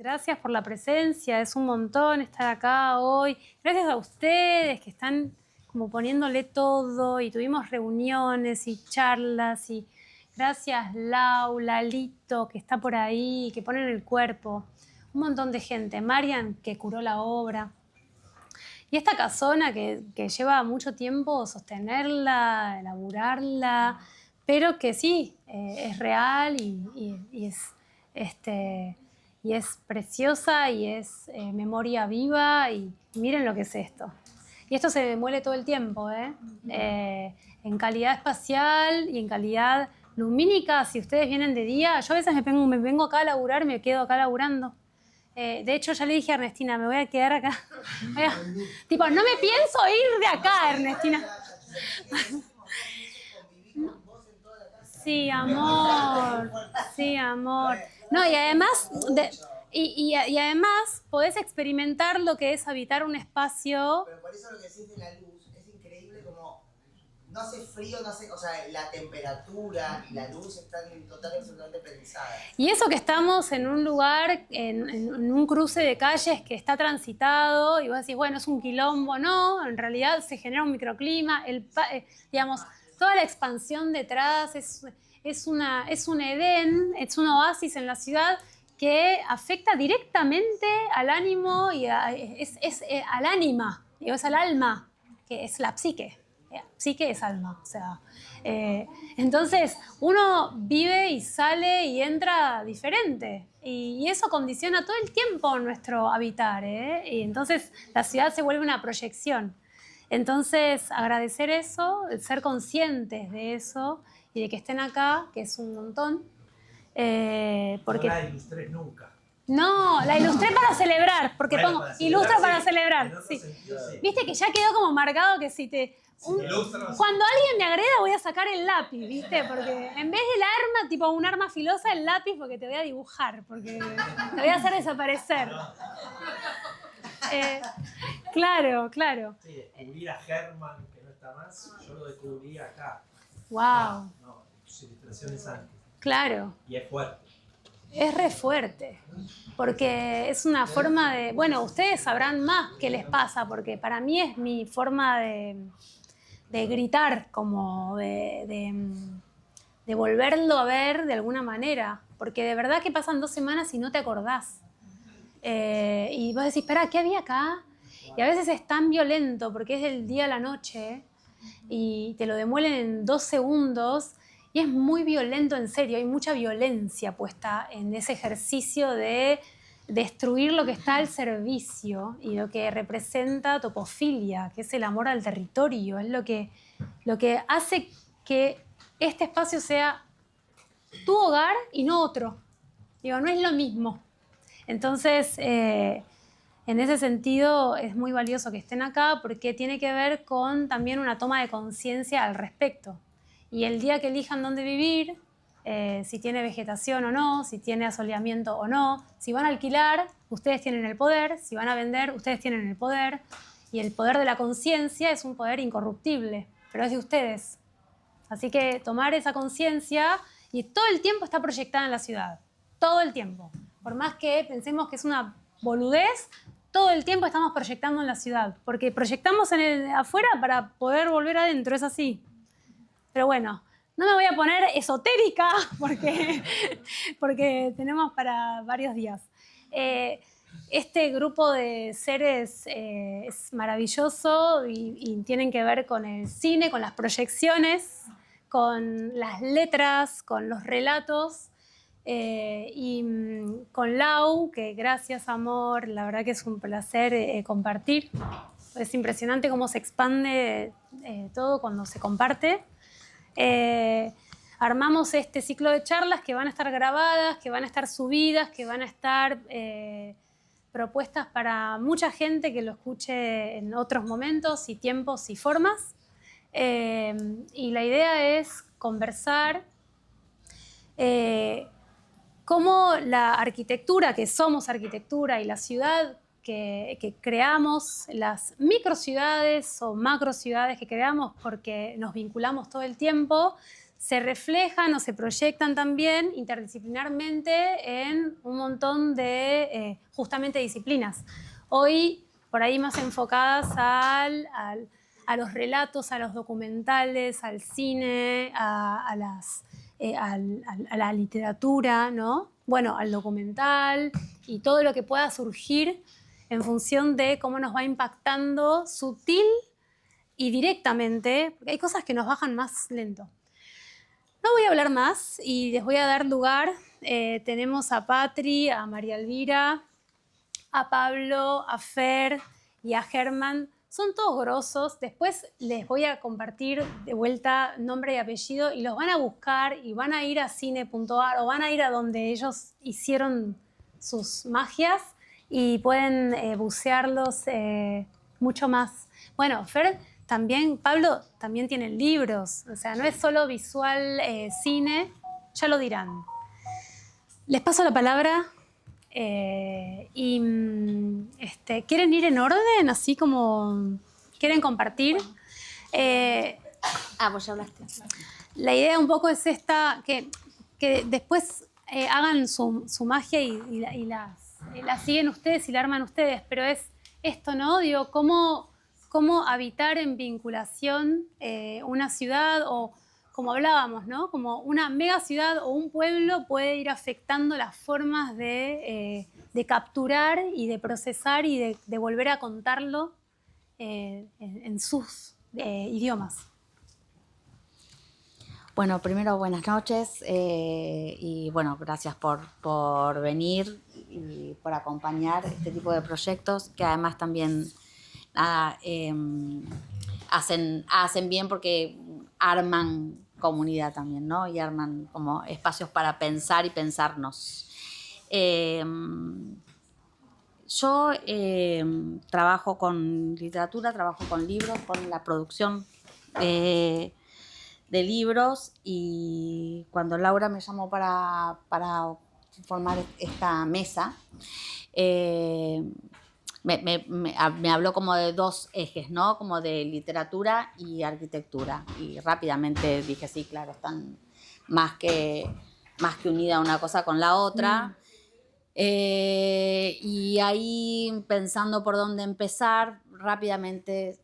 Gracias por la presencia, es un montón estar acá hoy. Gracias a ustedes que están como poniéndole todo y tuvimos reuniones y charlas y gracias Lau, Lalito que está por ahí, que ponen el cuerpo. Un montón de gente. Marian que curó la obra. Y esta casona que lleva mucho tiempo sostenerla, elaborarla, pero que sí, es real y es preciosa y es memoria viva y miren lo que es esto. Y esto se muele todo el tiempo, en calidad espacial y en calidad lumínica. Si ustedes vienen de día, yo a veces me vengo acá a laburar, me quedo acá laburando. De hecho, ya le dije a Ernestina, me voy a quedar acá. Tipo, no me pienso ir de acá, Ernestina. Sí, amor. Sí, amor. No, y además, y además podés experimentar lo que es habitar un espacio. Pero por eso lo que decís de la luz es increíble, como no hace frío, no hace, o sea, la temperatura y la luz están totalmente absolutamente pensadas. Y eso que estamos en un lugar, en un cruce de calles que está transitado, y vos decís, bueno, es un quilombo, no, en realidad se genera un microclima, digamos, toda la expansión detrás es un Edén, es un oasis en la ciudad que afecta directamente al ánimo y al ánima, digo, es al alma, que es la psique. Psique es alma, o sea, entonces uno vive y sale y entra diferente y eso condiciona todo el tiempo nuestro habitar, y entonces la ciudad se vuelve una proyección. Entonces agradecer eso, ser conscientes de eso y de que estén acá, que es un montón, porque no la ilustré nunca. no, la ilustré para celebrar, porque bueno, pongo ilustro para celebrar. Sí. Sentido, sí. Viste que ya quedó como marcado que si te... Cuando alguien me agreda voy a sacar el lápiz, ¿viste? Porque en vez del arma, tipo un arma filosa, el lápiz, porque te voy a dibujar, porque te voy a hacer desaparecer. Claro. Sí, descubrir a Herman, que no está más, yo lo descubrí acá. Wow. No, sus ilustraciones antes. Claro. Y es fuerte. Es re fuerte, porque es una forma de... Bueno, ustedes sabrán más qué les pasa, porque para mí es mi forma de gritar, como de volverlo a ver de alguna manera, porque de verdad que pasan 2 semanas y no te acordás. Y vos decís, espera, ¿qué había acá? Y a veces es tan violento, porque es del día a la noche, y te lo demuelen en 2 segundos, y es muy violento, en serio, hay mucha violencia puesta en ese ejercicio de destruir lo que está al servicio y lo que representa topofilia, que es el amor al territorio, es lo que hace que este espacio sea tu hogar y no otro. Digo, no es lo mismo. Entonces, en ese sentido, es muy valioso que estén acá porque tiene que ver con también una toma de conciencia al respecto. Y el día que elijan dónde vivir, si tiene vegetación o no, si tiene asoleamiento o no, si van a alquilar, ustedes tienen el poder, si van a vender, ustedes tienen el poder, y el poder de la conciencia es un poder incorruptible, pero es de ustedes. Así que tomar esa conciencia, y todo el tiempo está proyectada en la ciudad, todo el tiempo. Por más que pensemos que es una boludez, todo el tiempo estamos proyectando en la ciudad, porque proyectamos afuera para poder volver adentro, es así. Pero bueno, no me voy a poner esotérica porque tenemos para varios días. Este grupo de seres es maravilloso y tienen que ver con el cine, con las proyecciones, con las letras, con los relatos y con Lau, que gracias, amor, la verdad que es un placer compartir. Es impresionante cómo se expande todo cuando se comparte. Armamos este ciclo de charlas que van a estar grabadas, que van a estar subidas, que van a estar propuestas para mucha gente que lo escuche en otros momentos y tiempos y formas. Y la idea es conversar cómo la arquitectura, que somos arquitectura, y la ciudad que creamos, las microciudades o macrociudades que creamos porque nos vinculamos todo el tiempo, se reflejan o se proyectan también interdisciplinarmente en un montón de justamente disciplinas. Hoy por ahí más enfocadas a los relatos, a los documentales, al cine, a la literatura, ¿no? Bueno, al documental y todo lo que pueda surgir en función de cómo nos va impactando sutil y directamente, porque hay cosas que nos bajan más lento. No voy a hablar más y les voy a dar lugar. Tenemos a Patri, a María Elvira, a Pablo, a Fer y a Germán. Son todos grosos. Después les voy a compartir de vuelta nombre y apellido y los van a buscar y van a ir a cine.ar o van a ir a donde ellos hicieron sus magias y pueden bucearlos mucho más. Bueno, Fer también, Pablo también tiene libros. O sea, no es solo visual cine, ya lo dirán. Les paso la palabra. ¿Quieren ir en orden? Así como quieren compartir. Vos ya hablaste. La idea un poco es esta, que después hagan su magia y la siguen ustedes y la arman ustedes, pero es esto, ¿no? Digo, cómo habitar en vinculación una ciudad o, como hablábamos, ¿no? Como una mega ciudad o un pueblo puede ir afectando las formas de capturar y de procesar y de volver a contarlo en sus idiomas. Bueno, primero buenas noches y bueno, gracias por venir y por acompañar este tipo de proyectos que además también hacen bien porque arman comunidad también, ¿no? Y arman como espacios para pensar y pensarnos. Yo trabajo con literatura, trabajo con libros, con la producción de libros, y cuando Laura me llamó para formar esta mesa, me habló como de dos ejes, ¿no? Como de literatura y arquitectura. Y rápidamente dije, sí, claro, están más que unida una cosa con la otra. Y ahí, pensando por dónde empezar, rápidamente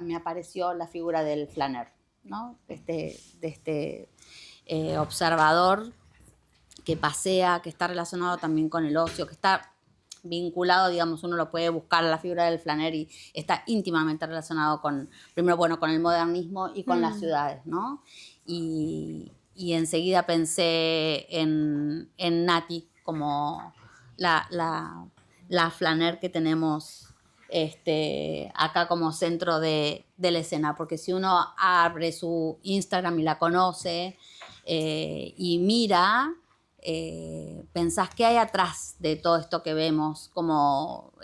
me apareció la figura del flaner, ¿no? De este observador que pasea, que está relacionado también con el ocio, que está vinculado, digamos, uno lo puede buscar, la figura del flaner, y está íntimamente relacionado con, primero, bueno, con el modernismo y con las ciudades, ¿no? Y enseguida pensé en Nati como la flaner que tenemos acá como centro de la escena, porque si uno abre su Instagram y la conoce y mira, pensás qué hay atrás de todo esto que vemos, como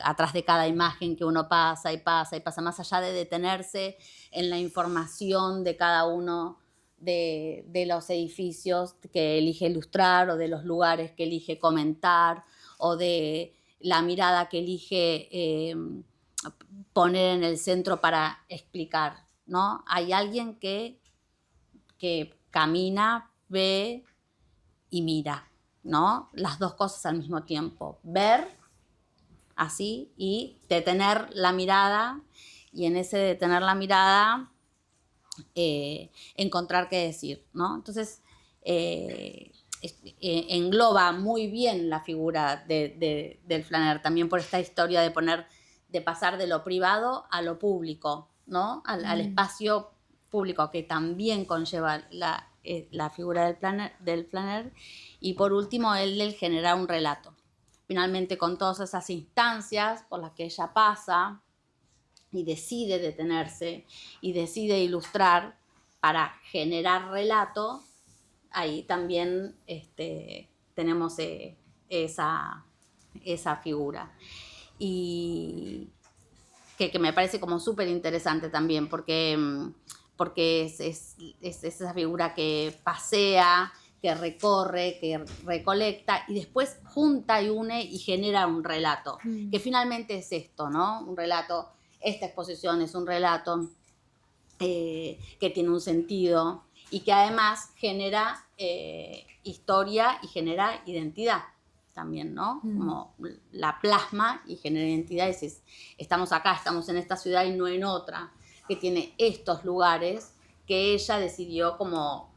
atrás de cada imagen que uno pasa y pasa y pasa, más allá de detenerse en la información de cada uno de los edificios que elige ilustrar, o de los lugares que elige comentar, o de la mirada que elige poner en el centro para explicar, ¿no? Hay alguien que camina, ve y mira, ¿no? Las dos cosas al mismo tiempo. Ver, así, y detener la mirada, y en ese detener la mirada encontrar qué decir, ¿no? Entonces, engloba muy bien la figura del flaner, también por esta historia de pasar de lo privado a lo público, ¿no? Al espacio público, que también conlleva la figura del flaner. Y por último, el generar un relato. Finalmente, con todas esas instancias por las que ella pasa y decide detenerse y decide ilustrar para generar relato, ahí también tenemos esa figura. Y que me parece como súper interesante también, porque es esa figura que pasea, que recorre, que recolecta y después junta y une y genera un relato, que finalmente es esto, ¿no? Un relato. Esta exposición es un relato que tiene un sentido y que además genera historia y genera identidad también, ¿no? Como la plasma y genera identidad. Y dices, estamos acá, estamos en esta ciudad y no en otra, que tiene estos lugares que ella decidió como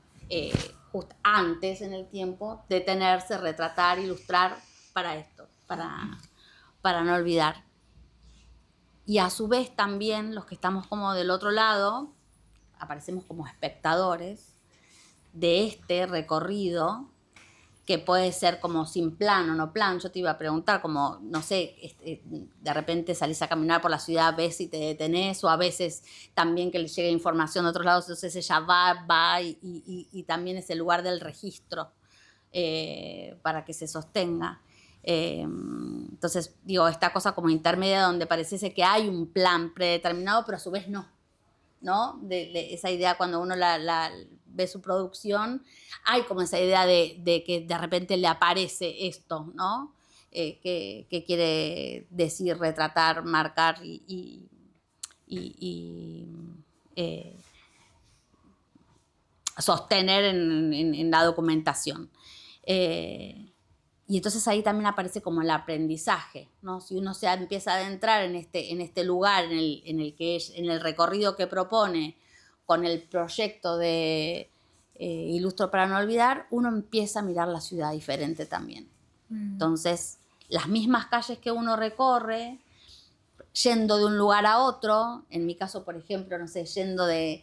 justo antes en el tiempo detenerse, retratar, ilustrar para esto, para no olvidar. Y a su vez también los que estamos como del otro lado, aparecemos como espectadores de este recorrido, que puede ser como sin plan o no plan. Yo te iba a preguntar, como, no sé, de repente salís a caminar por la ciudad, ves si te detenés, o a veces también que le llega información de otros lados, entonces ella va y también es el lugar del registro para que se sostenga. Entonces, digo, esta cosa como intermedia donde pareciese que hay un plan predeterminado, pero a su vez no, ¿no? De esa idea cuando uno ve su producción, hay como esa idea de que de repente le aparece esto, ¿no? Que quiere decir, retratar, marcar y sostener en la documentación. Y entonces ahí también aparece como el aprendizaje, ¿no? Si uno se empieza a adentrar en este lugar, en el recorrido que propone, con el proyecto de Ilustro para no olvidar, uno empieza a mirar la ciudad diferente también. Entonces, las mismas calles que uno recorre, yendo de un lugar a otro, en mi caso, por ejemplo, no sé, yendo de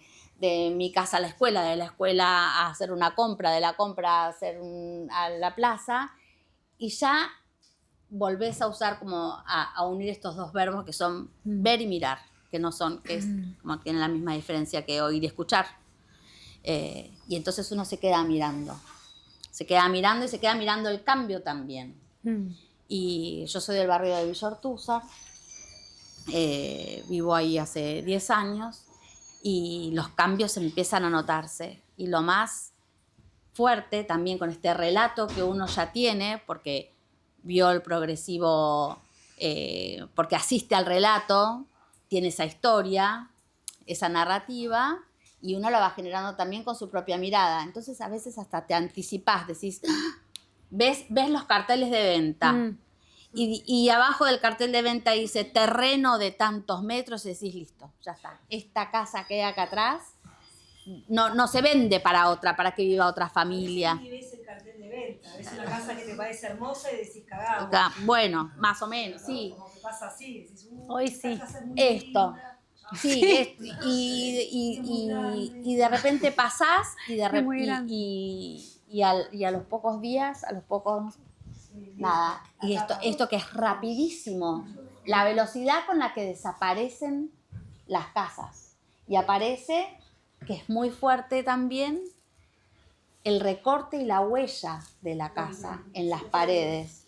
mi casa a la escuela, de la escuela a hacer una compra, de la compra a la plaza, y ya volvés a usar como a unir estos dos verbos que son ver y mirar, que no son, que es como tienen la misma diferencia que oír y escuchar. Y entonces uno se queda mirando y se queda mirando el cambio también. Y yo soy del barrio de Villa Ortúzar, vivo ahí hace 10 años y los cambios empiezan a notarse. Y lo más fuerte también con este relato que uno ya tiene, porque vio el progresivo, porque asiste al relato, tiene esa historia, esa narrativa, y uno la va generando también con su propia mirada. Entonces a veces hasta te anticipás, decís, ves los carteles de venta, y abajo del cartel de venta dice terreno de tantos metros, y decís, listo, ya está, esta casa que hay acá atrás no se vende para que viva otra familia. Y ves el cartel de venta, ves una casa que te parece hermosa y decís, cagado. Bueno, más o menos, sí. Como que pasa así, decís, hoy sí. Esto. Sí, y de repente pasás y a los pocos días, nada. Y esto que es rapidísimo, la velocidad con la que desaparecen las casas. Y aparece, que es muy fuerte también, el recorte y la huella de la casa en las paredes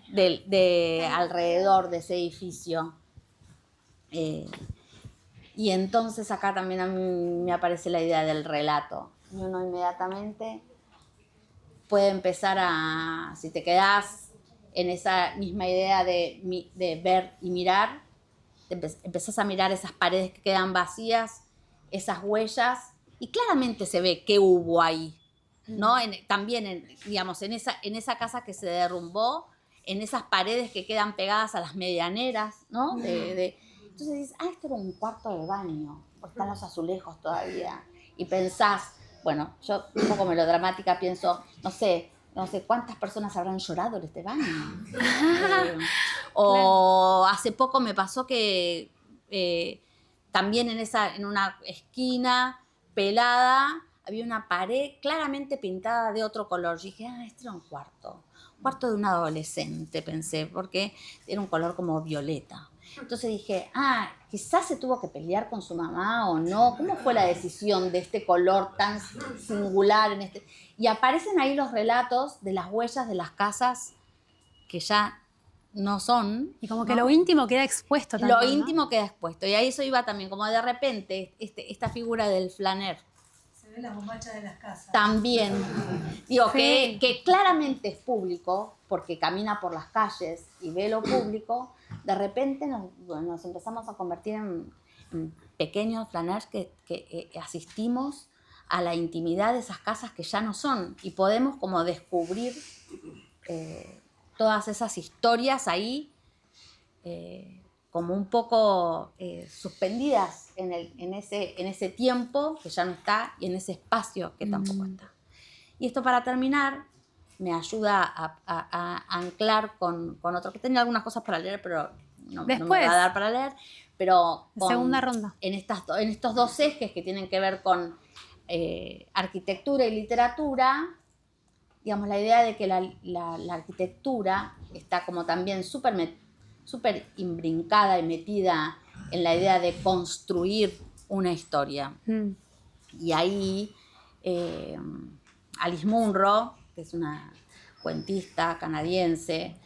de alrededor de ese edificio. Y entonces acá también a mí me aparece la idea del relato. Y uno inmediatamente puede empezar si te quedás en esa misma idea de ver y mirar, empezás a mirar esas paredes que quedan vacías, esas huellas, y claramente se ve qué hubo ahí, ¿no? También, digamos, en esa casa que se derrumbó, en esas paredes que quedan pegadas a las medianeras, ¿no? Entonces dices, esto era un cuarto de baño, porque están los azulejos todavía. Y pensás, bueno, yo un poco melodramática pienso, no sé cuántas personas habrán llorado en este baño. O hace poco me pasó que también en una esquina pelada había una pared claramente pintada de otro color. Yo dije, este era un cuarto de un adolescente, pensé, porque era un color como violeta. Entonces dije, quizás se tuvo que pelear con su mamá o no. ¿Cómo fue la decisión de este color tan singular? Y aparecen ahí los relatos de las huellas de las casas que ya no son. Y como que lo íntimo queda expuesto también, Lo íntimo queda expuesto. Y a eso iba también, como de repente, esta figura del flaner. Se ven las bombachas de las casas. También. Digo, Sí. que claramente es público, porque camina por las calles y ve lo público. De repente nos empezamos a convertir en pequeños flaners que asistimos a la intimidad de esas casas que ya no son, y podemos como descubrir todas esas historias ahí como un poco suspendidas en ese tiempo que ya no está y en ese espacio que tampoco está. Y esto, para terminar, me ayuda a anclar con otro, que tenía algunas cosas para leer, pero no me va a dar para leer, pero segunda ronda. En estos dos ejes que tienen que ver con arquitectura y literatura, digamos, la idea de que la arquitectura está como también súper imbrincada y metida en la idea de construir una historia. Y ahí Alice Munro, que es una cuentista canadiense,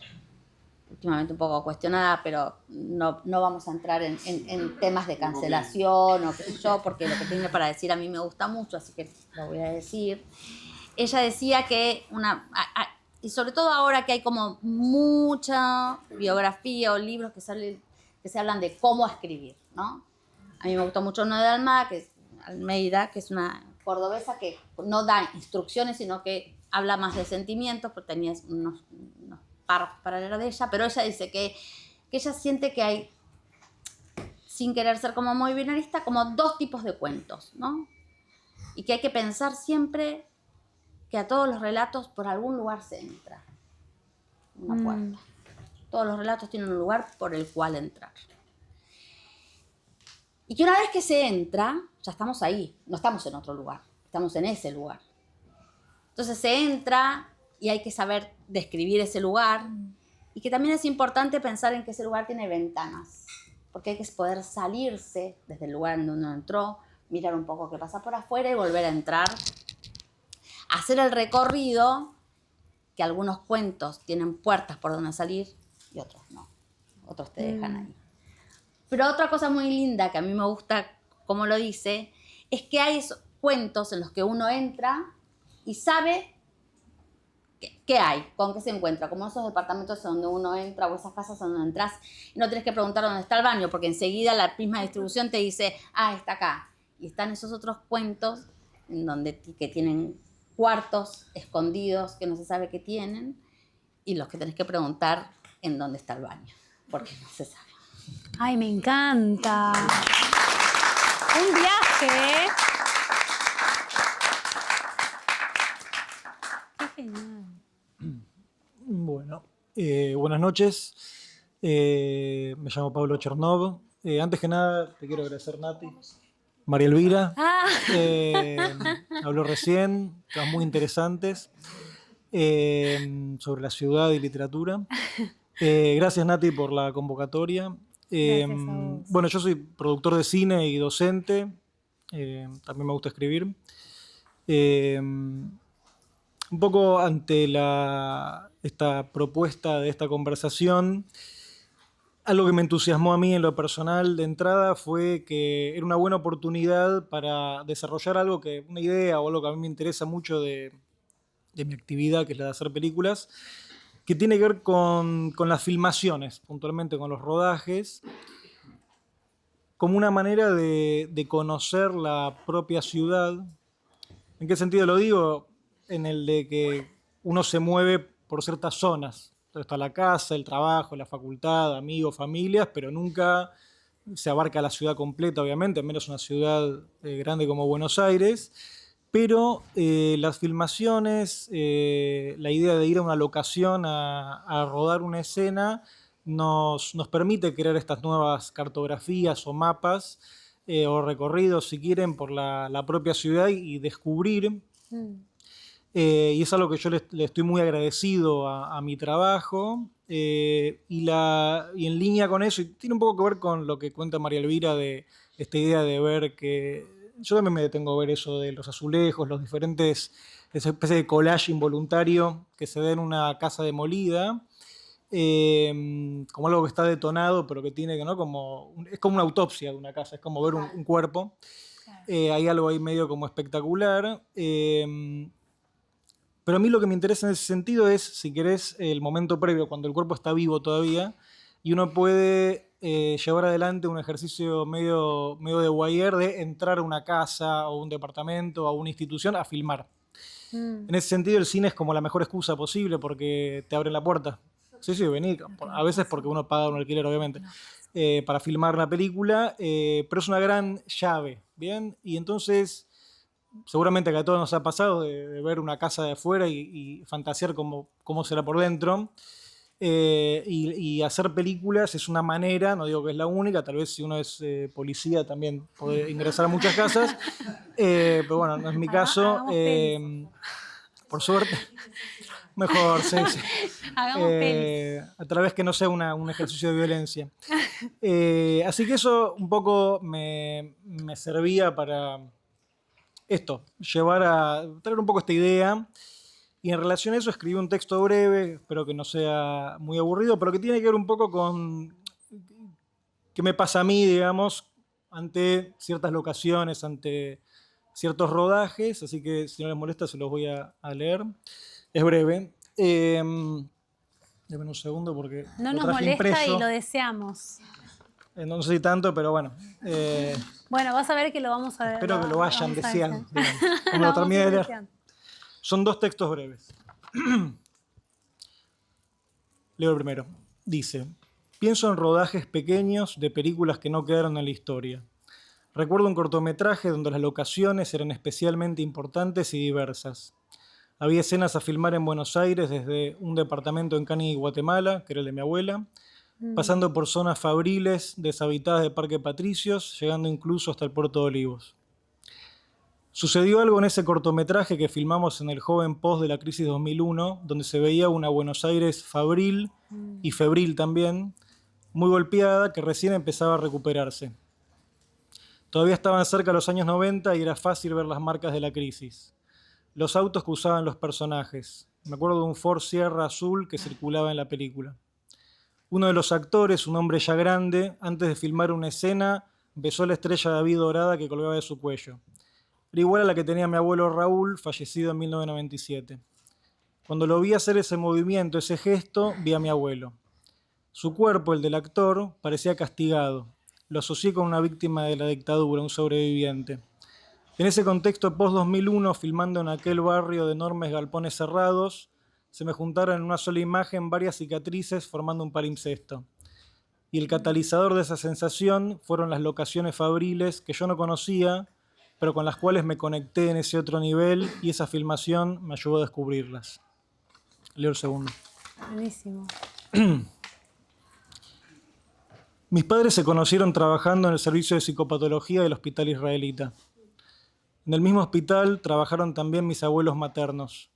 últimamente un poco cuestionada, pero no vamos a entrar en temas de cancelación o qué sé yo, porque lo que tiene para decir a mí me gusta mucho, así que lo voy a decir. Ella decía que y sobre todo ahora que hay como mucha biografía o libros que se hablan de cómo escribir, ¿no? A mí me gustó mucho uno de Almeida, que es una cordobesa que no da instrucciones, sino que habla más de sentimientos, porque tenía unos párrafos para leer de ella, pero ella dice que ella siente que hay, sin querer ser como muy binarista, como dos tipos de cuentos, ¿no? Y que hay que pensar siempre que a todos los relatos por algún lugar se entra. Una puerta. Todos los relatos tienen un lugar por el cual entrar. Y que una vez que se entra, ya estamos ahí, no estamos en otro lugar, estamos en ese lugar. Entonces se entra y hay que saber describir ese lugar, y que también es importante pensar en que ese lugar tiene ventanas, porque hay que poder salirse desde el lugar en donde uno entró, mirar un poco qué pasa por afuera y volver a entrar, hacer el recorrido, que algunos cuentos tienen puertas por donde salir y otros no, otros te dejan ahí. Pero otra cosa muy linda que a mí me gusta, como lo dice, es que hay esos cuentos en los que uno entra y sabe qué hay, con qué se encuentra, como esos departamentos donde uno entra o esas casas donde entras y no tienes que preguntar dónde está el baño, porque enseguida la misma distribución te dice, está acá. Y están esos otros cuentos que tienen cuartos escondidos que no se sabe qué tienen, y los que tenés que preguntar en dónde está el baño, porque no se sabe. ¡Ay, me encanta! Un viaje. ¡Qué genial! Bueno, buenas noches. Me llamo Pablo Chernov. Antes que nada, te quiero agradecer, Nati. María Elvira. Habló recién, cosas muy interesantes sobre la ciudad y literatura. Gracias, Nati, por la convocatoria. Bueno, yo soy productor de cine y docente. También me gusta escribir. Un poco ante esta propuesta de esta conversación, algo que me entusiasmó a mí en lo personal de entrada fue que era una buena oportunidad para desarrollar una idea o algo que a mí me interesa mucho de mi actividad, que es la de hacer películas, que tiene que ver con las filmaciones, puntualmente con los rodajes, como una manera de conocer la propia ciudad. ¿En qué sentido lo digo? En el de que uno se mueve por ciertas zonas. Entonces está la casa, el trabajo, la facultad, amigos, familias, pero nunca se abarca la ciudad completa, obviamente, menos una ciudad grande como Buenos Aires. Pero las filmaciones, la idea de ir a una locación a rodar una escena, nos permite crear estas nuevas cartografías o mapas o recorridos, si quieren, por la propia ciudad y descubrir. Y es algo que yo le estoy muy agradecido a mi trabajo. Y en línea con eso, y tiene un poco que ver con lo que cuenta María Elvira de esta idea de ver que... Yo también me detengo a ver eso de los azulejos, los diferentes, esa especie de collage involuntario que se da en una casa demolida, como algo que está detonado, pero que tiene, ¿no? Es como una autopsia de una casa, es como ver un cuerpo. Hay algo ahí medio como espectacular. Pero a mí lo que me interesa en ese sentido es, si querés, el momento previo, cuando el cuerpo está vivo todavía, y uno puede llevar adelante un ejercicio medio de voyeur de entrar a una casa o un departamento o a una institución a filmar. En ese sentido, el cine es como la mejor excusa posible porque te abren la puerta. Sí, vení. A veces porque uno paga un alquiler, obviamente, para filmar la película, pero es una gran llave, ¿bien? Y entonces, seguramente que a todos nos ha pasado de ver una casa de afuera y fantasear cómo será por dentro. Y hacer películas es una manera, no digo que es la única, tal vez si uno es policía también puede ingresar a muchas casas, pero bueno, no es mi caso. Por suerte, mejor, sí. Hagamos pelis. A través que no sea un ejercicio de violencia. Así que eso un poco me servía para esto, traer un poco esta idea. Y en relación a eso escribí un texto breve, espero que no sea muy aburrido, pero que tiene que ver un poco con qué me pasa a mí, digamos, ante ciertas locaciones, ante ciertos rodajes, así que si no les molesta se los voy a leer. Es breve. Denme un segundo porque No lo nos traje molesta impreso. y lo deseamos. No sé si tanto, pero bueno. Bueno, vas a ver que lo vamos a ver. Espero que lo vayan vamos a deseando, desear. digamos, como lo Vamos a terminé ir de leer. deseando. Son 2 textos breves. Leo el primero. Dice: pienso en rodajes pequeños de películas que no quedaron en la historia. Recuerdo un cortometraje donde las locaciones eran especialmente importantes y diversas. Había escenas a filmar en Buenos Aires desde un departamento en Cani, Guatemala, que era el de mi abuela, pasando por zonas fabriles deshabitadas de Parque Patricios, llegando incluso hasta el Puerto de Olivos. Sucedió algo en ese cortometraje que filmamos en el joven post de la crisis 2001, donde se veía una Buenos Aires fabril y febril también, muy golpeada, que recién empezaba a recuperarse. Todavía estaban cerca los años 90 y era fácil ver las marcas de la crisis. Los autos que usaban los personajes. Me acuerdo de un Ford Sierra azul que circulaba en la película. Uno de los actores, un hombre ya grande, antes de filmar una escena, besó la estrella de David dorada que colgaba de su cuello. Era igual a la que tenía mi abuelo Raúl, fallecido en 1997. Cuando lo vi hacer ese movimiento, ese gesto, vi a mi abuelo. Su cuerpo, el del actor, parecía castigado. Lo asocié con una víctima de la dictadura, un sobreviviente. En ese contexto post-2001, filmando en aquel barrio de enormes galpones cerrados, se me juntaron en una sola imagen varias cicatrices formando un palimpsesto. Y el catalizador de esa sensación fueron las locaciones fabriles que yo no conocía, pero con las cuales me conecté en ese otro nivel y esa filmación me ayudó a descubrirlas. Leo el segundo. Buenísimo. Mis padres se conocieron trabajando en el servicio de psicopatología del hospital israelita. En el mismo hospital trabajaron también mis abuelos maternos.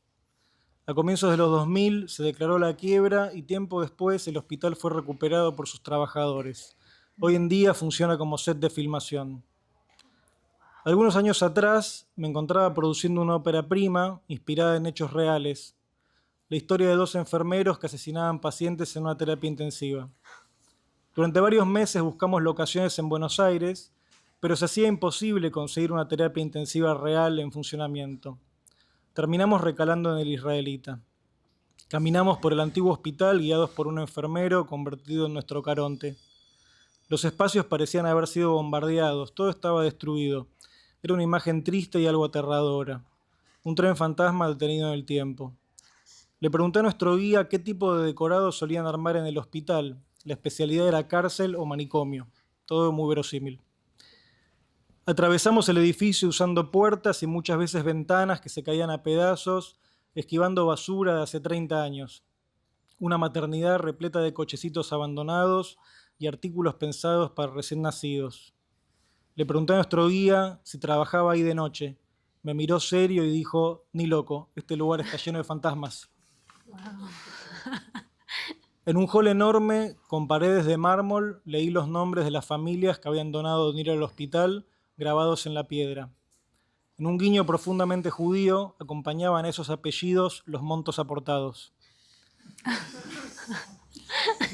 A comienzos de los 2000 se declaró la quiebra y tiempo después el hospital fue recuperado por sus trabajadores. Hoy en día funciona como set de filmación. Algunos años atrás me encontraba produciendo una ópera prima inspirada en hechos reales. La historia de 2 enfermeros que asesinaban pacientes en una terapia intensiva. Durante varios meses buscamos locaciones en Buenos Aires, pero se hacía imposible conseguir una terapia intensiva real en funcionamiento. Terminamos recalando en el israelita. Caminamos por el antiguo hospital guiados por un enfermero convertido en nuestro Caronte. Los espacios parecían haber sido bombardeados, todo estaba destruido. Era una imagen triste y algo aterradora. Un tren fantasma detenido en el tiempo. Le pregunté a nuestro guía qué tipo de decorados solían armar en el hospital. La especialidad era cárcel o manicomio. Todo muy verosímil. Atravesamos el edificio usando puertas y muchas veces ventanas que se caían a pedazos, esquivando basura de hace 30 años. Una maternidad repleta de cochecitos abandonados y artículos pensados para recién nacidos. Le pregunté a nuestro guía si trabajaba ahí de noche. Me miró serio y dijo: ni loco, este lugar está lleno de fantasmas. Wow. En un hall enorme, con paredes de mármol, leí los nombres de las familias que habían donado dinero al hospital, grabados en la piedra. En un guiño profundamente judío, acompañaban a esos apellidos los montos aportados.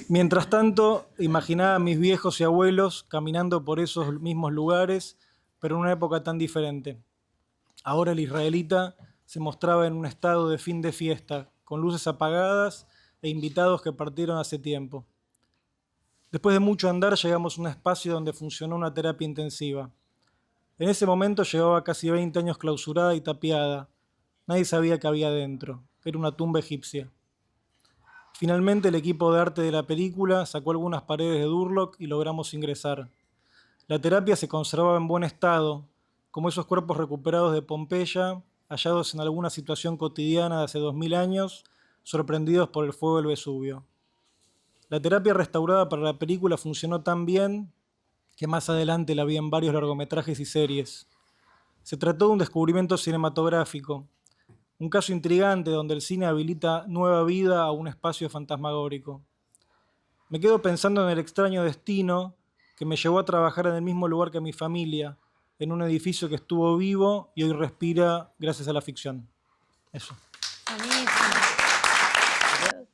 Mientras tanto, imaginaba a mis viejos y abuelos caminando por esos mismos lugares, pero en una época tan diferente. Ahora el israelita se mostraba en un estado de fin de fiesta, con luces apagadas e invitados que partieron hace tiempo. Después de mucho andar llegamos a un espacio donde funcionó una terapia intensiva. En ese momento llevaba casi 20 años clausurada y tapiada. Nadie sabía qué había dentro. Era una tumba egipcia. Finalmente el equipo de arte de la película sacó algunas paredes de Durlock y logramos ingresar. La terapia se conservaba en buen estado, como esos cuerpos recuperados de Pompeya, hallados en alguna situación cotidiana de hace 2000 años, sorprendidos por el fuego del Vesubio. La terapia restaurada para la película funcionó tan bien que más adelante la vi en varios largometrajes y series. Se trató de un descubrimiento cinematográfico, un caso intrigante donde el cine habilita nueva vida a un espacio fantasmagórico. Me quedo pensando en el extraño destino que me llevó a trabajar en el mismo lugar que mi familia, en un edificio que estuvo vivo y hoy respira gracias a la ficción. Eso. Buenísimo.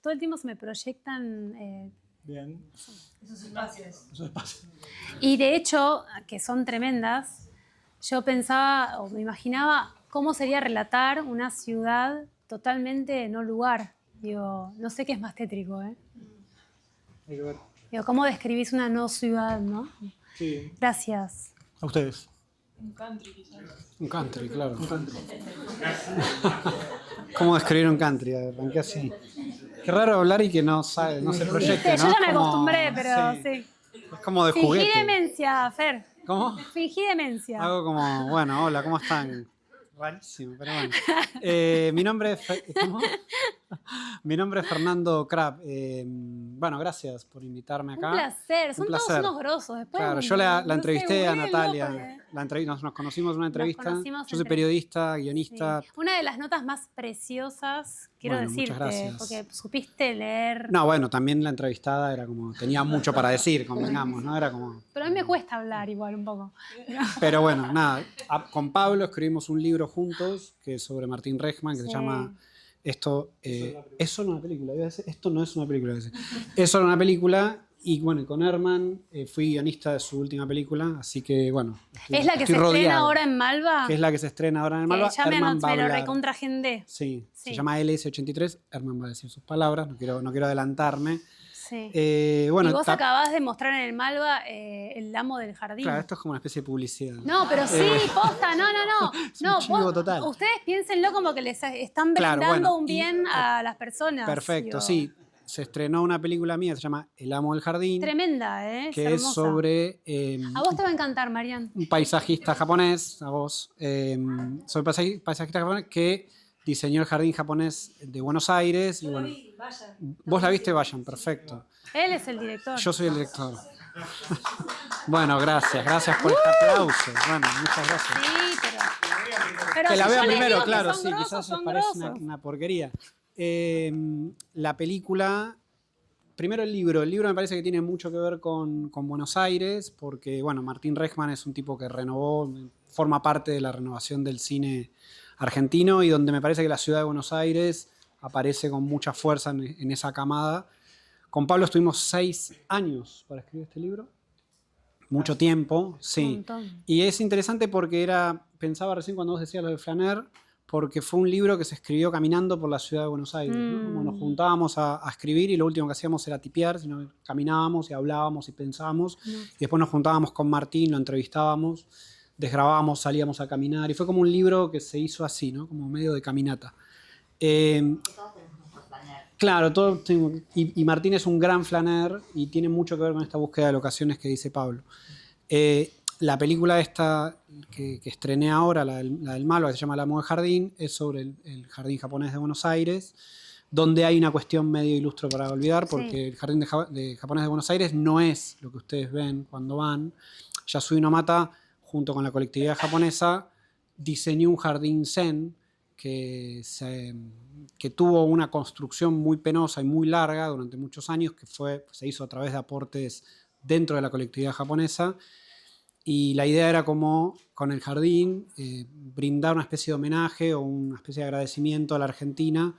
Todo el tiempo se me proyectan Bien. Esos espacios. Eso es fácil. y de hecho, que son tremendas, yo pensaba o me imaginaba cómo sería relatar una ciudad totalmente no lugar. Digo, no sé qué es más tétrico, ¿eh? Hay que ver. Digo, ¿cómo describís una no ciudad, no? Sí. Gracias. A ustedes. Un country, quizás. Un country, claro. ¿Cómo describir un country? Arranqué así. Qué raro hablar y que no sabe, no se proyecte, Yo ¿no? ya me Como- acostumbré, pero sí. Es como de Fingí juguete. demencia, Fer. ¿Cómo? Fingí demencia. Hago como, bueno, hola, ¿cómo están? Rarísimo, pero bueno. Mi nombre es ¿cómo? Mi nombre es Fernando Krapp. Bueno, gracias por invitarme acá. Un placer. Son Un todos placer. unos grosos. Después, Claro, yo la no sé, entrevisté a vuelvo, Natalia. porque- Nos conocimos en una entrevista. conocimos Yo soy entre- periodista, guionista. Sí. Una de las notas más preciosas, quiero Bueno, muchas decirte, gracias. porque supiste leer. No, bueno, también la entrevistada era como, tenía mucho para decir, convengamos, ¿no? Era como... Pero a mí me cuesta hablar igual un poco. Pero bueno, nada, con Pablo escribimos un libro juntos, que es sobre Martín Rechman, que se Sí. llama Esto, es solo una película, iba a decir, esto no es una película, iba a decir. Es solo una película, y bueno, con Herman fui guionista de su última película, así que bueno. Es la que estoy se estrena rodeado, ahora en Malva. que es la que se estrena ahora en el que Malva. ya me, Herman va a me lo hablar. recontragendé. Sí, Sí. se llama LS83, Herman va a decir sus palabras, no quiero adelantarme. Sí. Bueno, y vos acabás de mostrar en el Malva el amo del jardín. claro, esto es como una especie de publicidad. No, pero sí, posta, no. Es un chivo total. Ustedes piénsenlo como que les están Claro, brindando bueno, un bien a las personas. Perfecto, digo. sí. Se estrenó una película mía, se llama El amo del jardín, Tremenda, ¿eh? que es hermosa. sobre A vos te va a encantar, Marian. un paisajista japonés, a vos, soy paisajista japonés que diseñó el jardín japonés de Buenos Aires. Y Yo lo bueno, vi, vaya. vos la viste, vayan, perfecto. Él es el director. Yo soy el director. Bueno, gracias por este aplauso. Bueno, muchas gracias. Sí, pero Que la si vean yo les primero, digo que claro, son sí, grosos, quizás les son parece grosos. una porquería. La película, primero el libro me parece que tiene mucho que ver con Buenos Aires, porque bueno, Martín Rechman es un tipo que renovó, forma parte de la renovación del cine argentino y donde me parece que la ciudad de Buenos Aires aparece con mucha fuerza en esa camada. Con Pablo estuvimos 6 años para escribir este libro. Mucho tiempo, Un sí. montón. Y es interesante porque pensaba recién cuando vos decías lo del flaner, porque fue un libro que se escribió caminando por la ciudad de Buenos Aires, ¿no? Como nos juntábamos a escribir y lo último que hacíamos era tipear, sino caminábamos y hablábamos y pensábamos. Y después nos juntábamos con Martín, lo entrevistábamos, desgrabábamos, salíamos a caminar y fue como un libro que se hizo así, ¿no? Como medio de caminata. Claro, y Martín es un gran flaner y tiene mucho que ver con esta búsqueda de locaciones que dice Pablo. La película esta que estrené ahora, la del Malva, que se llama El amo del jardín, es sobre el jardín japonés de Buenos Aires, donde hay una cuestión medio ilustre para olvidar, porque Sí. el jardín japonés de Buenos Aires no es lo que ustedes ven cuando van. Yasui Nomata, junto con la colectividad japonesa, diseñó un jardín zen que tuvo una construcción muy penosa y muy larga durante muchos años, que se hizo a través de aportes dentro de la colectividad japonesa. Y la idea era como, con el jardín, brindar una especie de homenaje o una especie de agradecimiento a la Argentina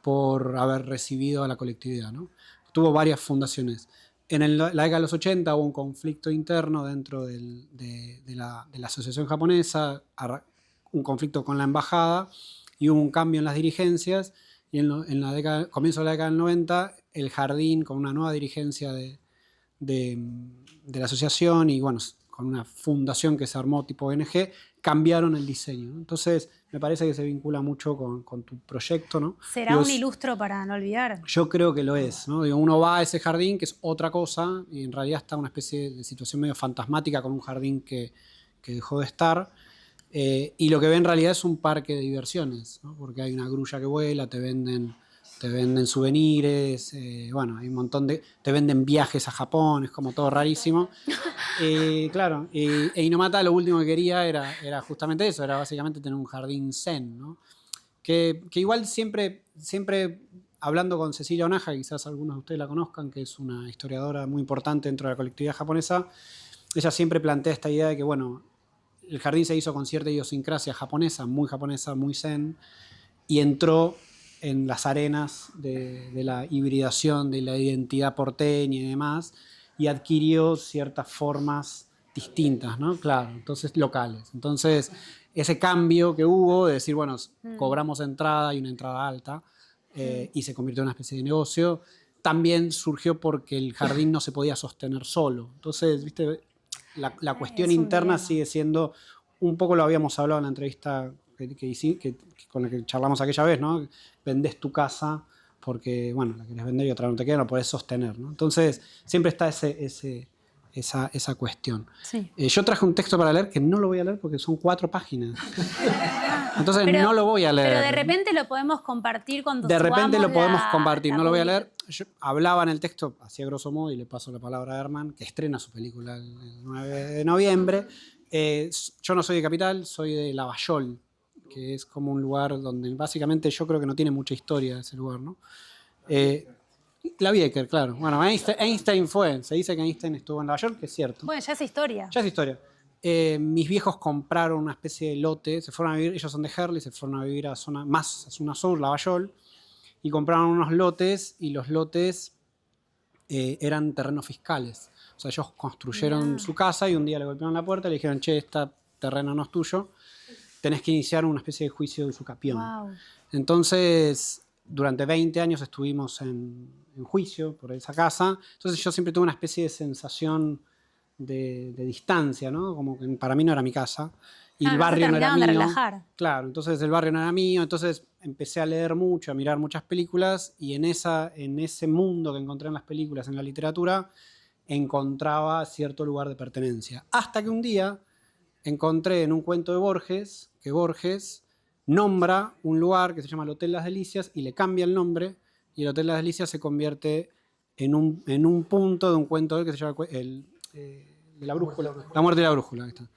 por haber recibido a la colectividad, ¿no? Tuvo varias fundaciones. En la década de los 80 hubo un conflicto interno dentro de la asociación japonesa, un conflicto con la embajada, y hubo un cambio en las dirigencias, y en la comienzo de la década del 90, el jardín, con una nueva dirigencia de la asociación y bueno, con una fundación que se armó tipo ONG, cambiaron el diseño, ¿no? Entonces, me parece que se vincula mucho con tu proyecto, ¿no? ¿Será Digo, un ilustro para no olvidar? yo creo que lo es, ¿no? Digo, uno va a ese jardín, que es otra cosa, y en realidad está una especie de situación medio fantasmática con un jardín que dejó de estar. Y lo que ve en realidad es un parque de diversiones, ¿no? Porque hay una grulla que vuela, te venden souvenirs, bueno, hay un montón de... Te venden viajes a Japón, es como todo rarísimo. Claro, e Inomata lo último que quería era justamente eso, era básicamente tener un jardín zen, ¿no? Que igual siempre hablando con Cecilia Onaja, quizás algunos de ustedes la conozcan, que es una historiadora muy importante dentro de la colectividad japonesa, ella siempre plantea esta idea de que, bueno, el jardín se hizo con cierta idiosincrasia japonesa, muy zen, y entró en las arenas de la hibridación, de la identidad porteña y demás, y adquirió ciertas formas distintas, ¿no? Claro, entonces locales. Entonces, ese cambio que hubo de decir, bueno, cobramos entrada y una entrada alta, y se convirtió en una especie de negocio, también surgió porque el jardín no se podía sostener solo. Entonces, viste, la cuestión interna sigue siendo, un poco lo habíamos hablado en la entrevista con la que charlamos aquella vez, ¿no? Vendés tu casa porque, bueno, la querés vender y otra no te queda, no podés sostener, ¿no? Entonces, siempre está esa cuestión. Sí. Yo traje un texto para leer que no lo voy a leer porque son 4 páginas. Entonces, Pero- no lo voy a leer. Pero de repente lo podemos compartir cuando De repente subamos lo podemos la- compartir, la no lo voy a publica- leer. Yo hablaba en el texto, hacía grosso modo, y le paso la palabra a Herman, que estrena su película el 9 de noviembre. Yo no soy de Capital, soy de Lavallol, que es como un lugar donde básicamente yo creo que no tiene mucha historia ese lugar, ¿no? La Vieker, claro. Bueno, Einstein fue, se dice que Einstein estuvo en Lavallol, que es cierto. Bueno, ya es historia. Ya es historia. Mis viejos compraron una especie de lote, se fueron a vivir, ellos son de Herley, se fueron a vivir a zona sur, Lavallol, y compraron unos lotes, y los lotes eran terrenos fiscales. O sea, ellos construyeron su casa y un día le golpearon la puerta y le dijeron, che, este terreno no es tuyo, tenés que iniciar una especie de juicio de usucapión. Wow. Entonces, durante 20 años estuvimos en juicio por esa casa. Entonces yo siempre tuve una especie de sensación de distancia, ¿no? Como que para mí no era mi casa. Y el No se barrio no era terminaban de mío. relajar. Claro, entonces el barrio no era mío. Entonces empecé a leer mucho, a mirar muchas películas. Y en ese mundo que encontré en las películas, en la literatura, encontraba cierto lugar de pertenencia. Hasta que un día encontré en un cuento de Borges, que Borges nombra un lugar que se llama el Hotel Las Delicias y le cambia el nombre, y el Hotel Las Delicias se convierte en un punto de un cuento de él que se llama de la brújula, La muerte de la brújula. Ahí está.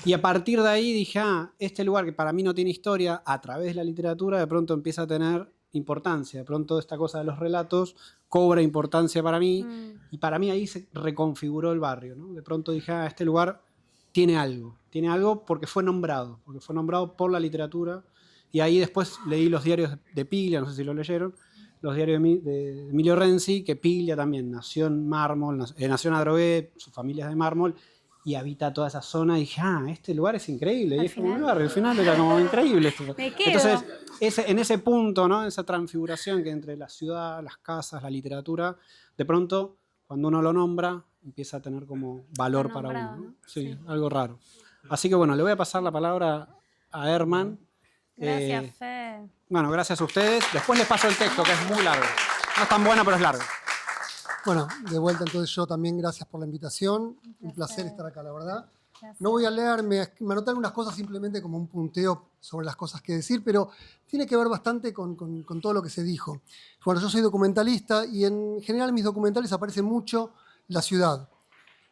Y a partir de ahí dije, este lugar que para mí no tiene historia, a través de la literatura de pronto empieza a tener importancia, de pronto esta cosa de los relatos cobra importancia para mí, y para mí ahí se reconfiguró el barrio, ¿no? De pronto dije, este lugar tiene algo porque fue nombrado por la literatura, y ahí después leí los diarios de Piglia, no sé si lo leyeron, los diarios de Emilio Renzi, que Piglia también nació en mármol, nació en Adrogué, su familia es de mármol, y habita toda esa zona, y dije, este lugar es increíble, y es como un lugar, al final era como increíble esto. Me quedo. Entonces, en ese punto, ¿no? Esa transfiguración que entre la ciudad, las casas, la literatura, de pronto, cuando uno lo nombra, empieza a tener como valor para uno, nombrado, ¿no? ¿no? Sí, Sí. algo raro. Así que bueno, le voy a pasar la palabra a Herman. Gracias, Fe. Bueno, gracias a ustedes. Después les paso el texto, que es muy largo. No es tan buena, pero es largo. Bueno, de vuelta entonces yo también, gracias por la invitación. Un placer estar acá, la verdad. Gracias. No voy a leer, me anoté algunas cosas simplemente como un punteo sobre las cosas que decir, pero tiene que ver bastante con todo lo que se dijo. Bueno, yo soy documentalista y en general en mis documentales aparece mucho la ciudad.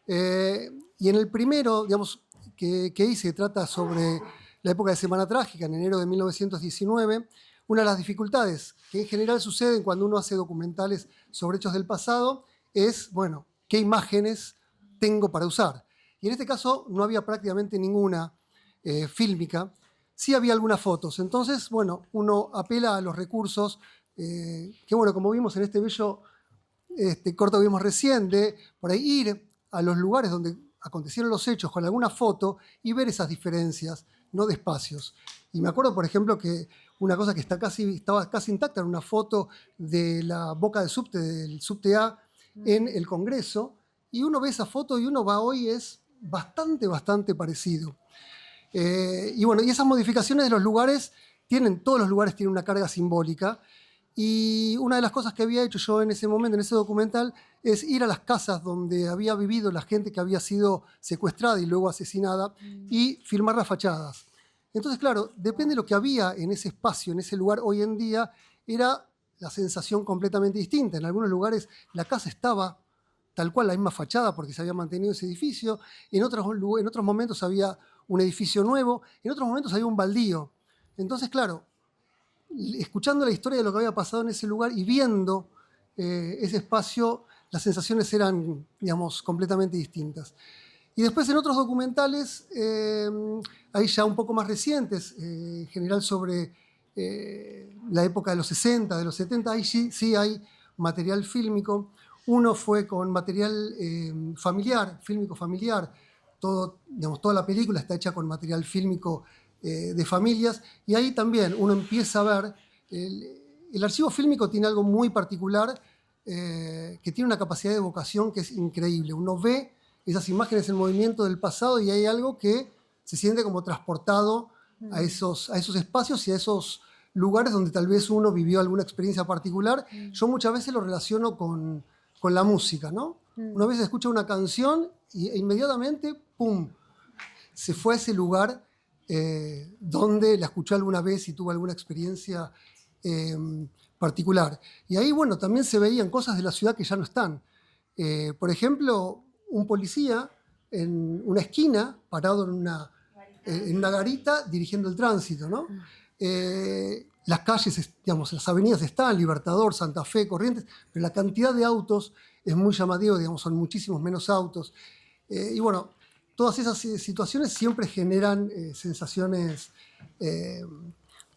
Y en el primero, digamos, que hice, trata sobre la época de Semana Trágica, en enero de 1919. Una de las dificultades que en general suceden cuando uno hace documentales sobre hechos del pasado es, bueno, ¿qué imágenes tengo para usar? Y en este caso no había prácticamente ninguna fílmica, sí había algunas fotos. Entonces, bueno, uno apela a los recursos que, bueno, como vimos en este bello corto que vimos recién, de por ahí ir a los lugares donde acontecieron los hechos con alguna foto y ver esas diferencias, no de espacios. Y me acuerdo, por ejemplo, que una cosa que estaba casi intacta era una foto de la boca del subte A en el Congreso, y uno ve esa foto y uno va hoy, es bastante parecido. Y bueno, y esas modificaciones de los lugares todos los lugares tienen una carga simbólica. Y una de las cosas que había hecho yo en ese momento, en ese documental, es ir a las casas donde había vivido la gente que había sido secuestrada y luego asesinada y filmar las fachadas. Entonces, claro, depende de lo que había en ese espacio, en ese lugar hoy en día, era la sensación completamente distinta. En algunos lugares la casa estaba tal cual, la misma fachada, porque se había mantenido ese edificio. En otros momentos había un edificio nuevo, en otros momentos había un baldío. Entonces, claro, escuchando la historia de lo que había pasado en ese lugar y viendo ese espacio, las sensaciones eran, digamos, completamente distintas. Y después en otros documentales, ahí ya un poco más recientes, en general sobre la época de los 60, de los 70, ahí sí hay material fílmico. Uno fue con material fílmico familiar. Toda la película está hecha con material fílmico de familias, y ahí también uno empieza a ver, el archivo fílmico tiene algo muy particular, que tiene una capacidad de evocación que es increíble. Uno ve esas imágenes en movimiento del pasado y hay algo que se siente como transportado a esos espacios y a esos lugares donde tal vez uno vivió alguna experiencia particular. Yo muchas veces lo relaciono con la música, ¿no? Una vez escucha una canción e inmediatamente, ¡pum!, se fue a ese lugar donde la escuchó alguna vez y tuvo alguna experiencia particular. Y ahí, bueno, también se veían cosas de la ciudad que ya no están. Por ejemplo, un policía en una esquina, parado en una garita, dirigiendo el tránsito, ¿no? Las calles, digamos, las avenidas están, Libertador, Santa Fe, Corrientes, pero la cantidad de autos es muy llamativa, digamos, son muchísimos menos autos. Y bueno, todas esas situaciones siempre generan sensaciones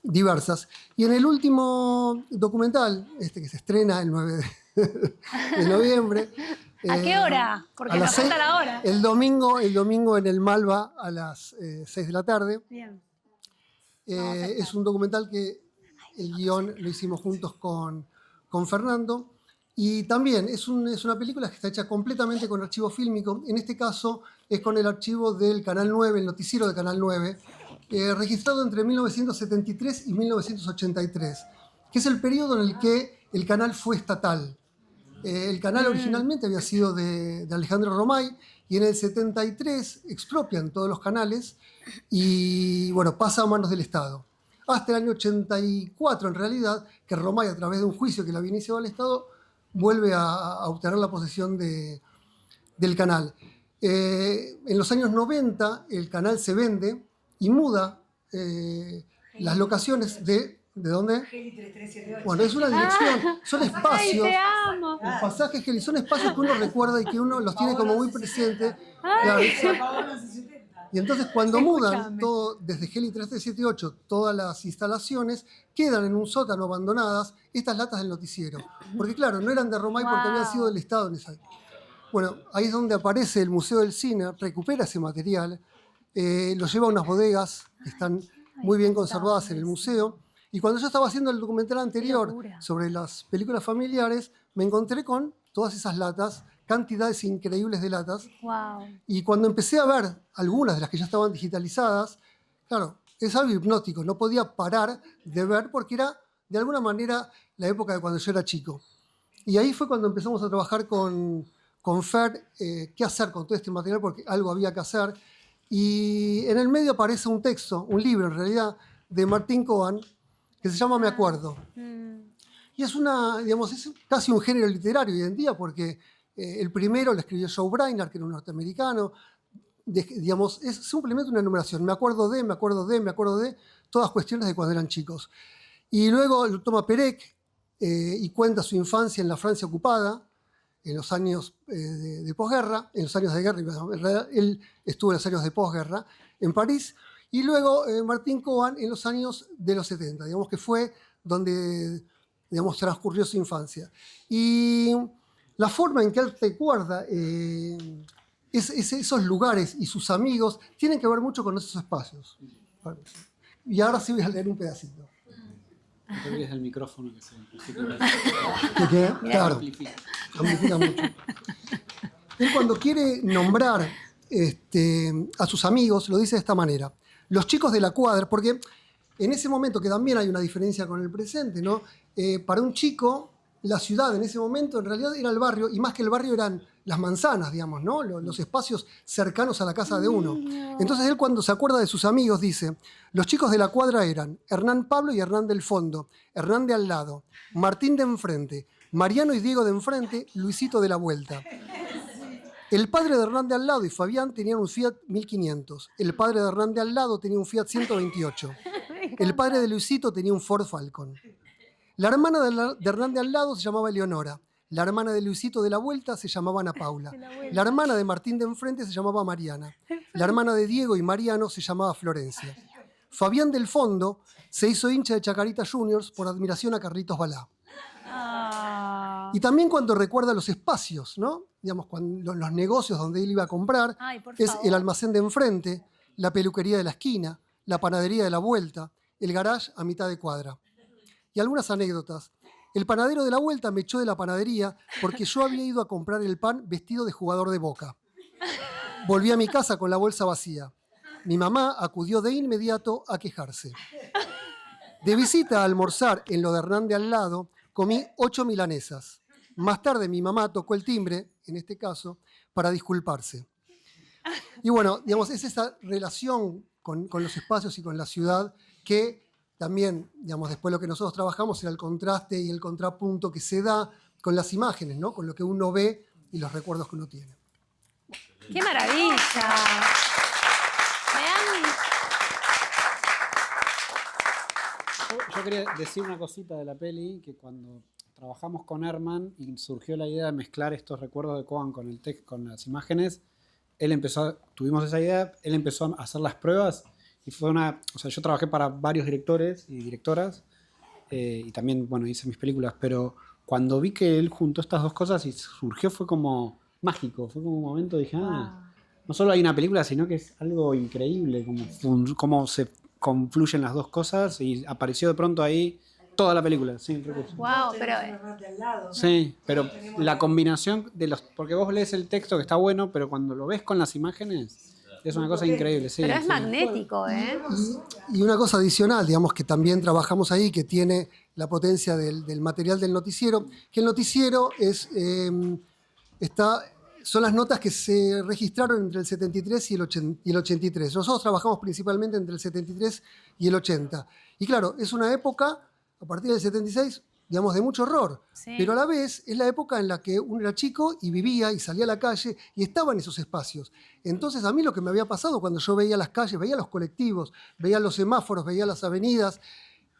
diversas. Y en el último documental, que se estrena el 9 de noviembre... ¿A qué hora? Porque nos falta la hora. El domingo en el Malva a las 6 de la tarde. Bien. Es un documental que el guión lo hicimos juntos con Fernando. Y también es una película que está hecha completamente con archivo fílmico. En este caso es con el archivo del Canal 9, el noticiero de Canal 9, registrado entre 1973 y 1983, que es el periodo en el que el canal fue estatal. El canal originalmente había sido de Alejandro Romay, y en el 73 expropian todos los canales y, bueno, pasa a manos del Estado. Hasta el año 84, en realidad, que Romay, a través de un juicio que le había iniciado al Estado, vuelve a obtener la posesión del canal. En los años 90 el canal se vende y muda las locaciones ¿de dónde? Geli 3378. Bueno, es una dirección, son espacios. ¡Ay, te amo! Los pasajes Geli son espacios que uno recuerda y que uno los tiene como muy presentes. Claro, y entonces cuando mudan Escúchame. todo, desde Geli 3378, todas las instalaciones quedan en un sótano abandonadas estas latas del noticiero. Porque claro, no eran de Romay porque habían sido del Estado en esa época. Bueno, ahí es donde aparece el Museo del Cine, recupera ese material, lo lleva a unas bodegas que están muy bien conservadas en el museo. Y cuando yo estaba haciendo el documental anterior sobre las películas familiares, me encontré con todas esas latas, cantidades increíbles de latas. Wow. Y cuando empecé a ver algunas de las que ya estaban digitalizadas, claro, es algo hipnótico, no podía parar de ver porque era de alguna manera la época de cuando yo era chico. Y ahí fue cuando empezamos a trabajar con Fer, qué hacer con todo este material, porque algo había que hacer. Y en el medio aparece un texto, un libro en realidad, de Martín Cohen, que se llama Me Acuerdo. Y es es casi un género literario hoy en día, porque el primero lo escribió Joe Brainerd, que era un norteamericano. Es simplemente una enumeración. Me acuerdo de, todas cuestiones de cuando eran chicos. Y luego lo toma Perec y cuenta su infancia en la Francia ocupada, en los años de posguerra, en los años de guerra. En realidad, él estuvo en los años de posguerra en París. Y luego Martín Cohen en los años de los 70, digamos que fue donde transcurrió su infancia. Y la forma en que él recuerda esos lugares y sus amigos tienen que ver mucho con esos espacios. Y ahora sí voy a leer un pedacito. No te olvides del micrófono que se amplifica. ¿Qué? Claro, Amplifica. amplifica mucho. Él cuando quiere nombrar a sus amigos, lo dice de esta manera. Los chicos de la cuadra, porque en ese momento, que también hay una diferencia con el presente, ¿no? Para un chico, la ciudad en ese momento en realidad era el barrio, y más que el barrio eran las manzanas, digamos, ¿no? Los espacios cercanos a la casa de uno. Entonces él, cuando se acuerda de sus amigos, dice: los chicos de la cuadra eran Hernán Pablo y Hernán del fondo, Hernán de al lado, Martín de enfrente, Mariano y Diego de enfrente, Luisito de la vuelta. El padre de Hernán de al lado y Fabián tenían un Fiat 1500. El padre de Hernán de al lado tenía un Fiat 128. El padre de Luisito tenía un Ford Falcon. La hermana de Hernán de al lado se llamaba Eleonora. La hermana de Luisito de la vuelta se llamaba Ana Paula. La hermana de Martín de enfrente se llamaba Mariana. La hermana de Diego y Mariano se llamaba Florencia. Fabián del fondo se hizo hincha de Chacarita Juniors por admiración a Carlitos Balá. Y también cuando recuerda los espacios, ¿no? Digamos, los negocios donde él iba a comprar, es el almacén de enfrente, la peluquería de la esquina, la panadería de la vuelta, el garage a mitad de cuadra. Y algunas anécdotas. El panadero de la vuelta me echó de la panadería porque yo había ido a comprar el pan vestido de jugador de Boca. Volví a mi casa con la bolsa vacía. Mi mamá acudió de inmediato a quejarse. De visita a almorzar en lo de Hernán de al lado, comí 8 milanesas. Más tarde mi mamá tocó el timbre, en este caso, para disculparse. Y bueno, digamos, es esa relación con los espacios y con la ciudad que también, digamos, después lo que nosotros trabajamos era el contraste y el contrapunto que se da con las imágenes, ¿no? Con lo que uno ve y los recuerdos que uno tiene. ¡Qué maravilla! Yo quería decir una cosita de la peli, que cuando trabajamos con Herman y surgió la idea de mezclar estos recuerdos de Coan con el texto, con las imágenes, tuvimos esa idea, él empezó a hacer las pruebas y fue yo trabajé para varios directores y directoras y también, bueno, hice mis películas, pero cuando vi que él juntó estas dos cosas y surgió, fue como mágico, fue como un momento, dije, no solo hay una película, sino que es algo increíble, como se confluyen las dos cosas y apareció de pronto ahí toda la película, sí, Wow, pero sí, pero la combinación de porque vos lees el texto que está bueno, pero cuando lo ves con las imágenes es una cosa increíble, sí. Pero es sí. magnético, ¿eh? Y una cosa adicional, digamos, que también trabajamos ahí, que tiene la potencia del material del noticiero, que el noticiero son las notas que se registraron entre el 73 y el 83. Nosotros trabajamos principalmente entre el 73 y el 80. Y claro, es una época, a partir del 76, digamos, de mucho horror. Sí. Pero a la vez es la época en la que uno era chico y vivía y salía a la calle y estaba en esos espacios. Entonces a mí lo que me había pasado cuando yo veía las calles, veía los colectivos, veía los semáforos, veía las avenidas,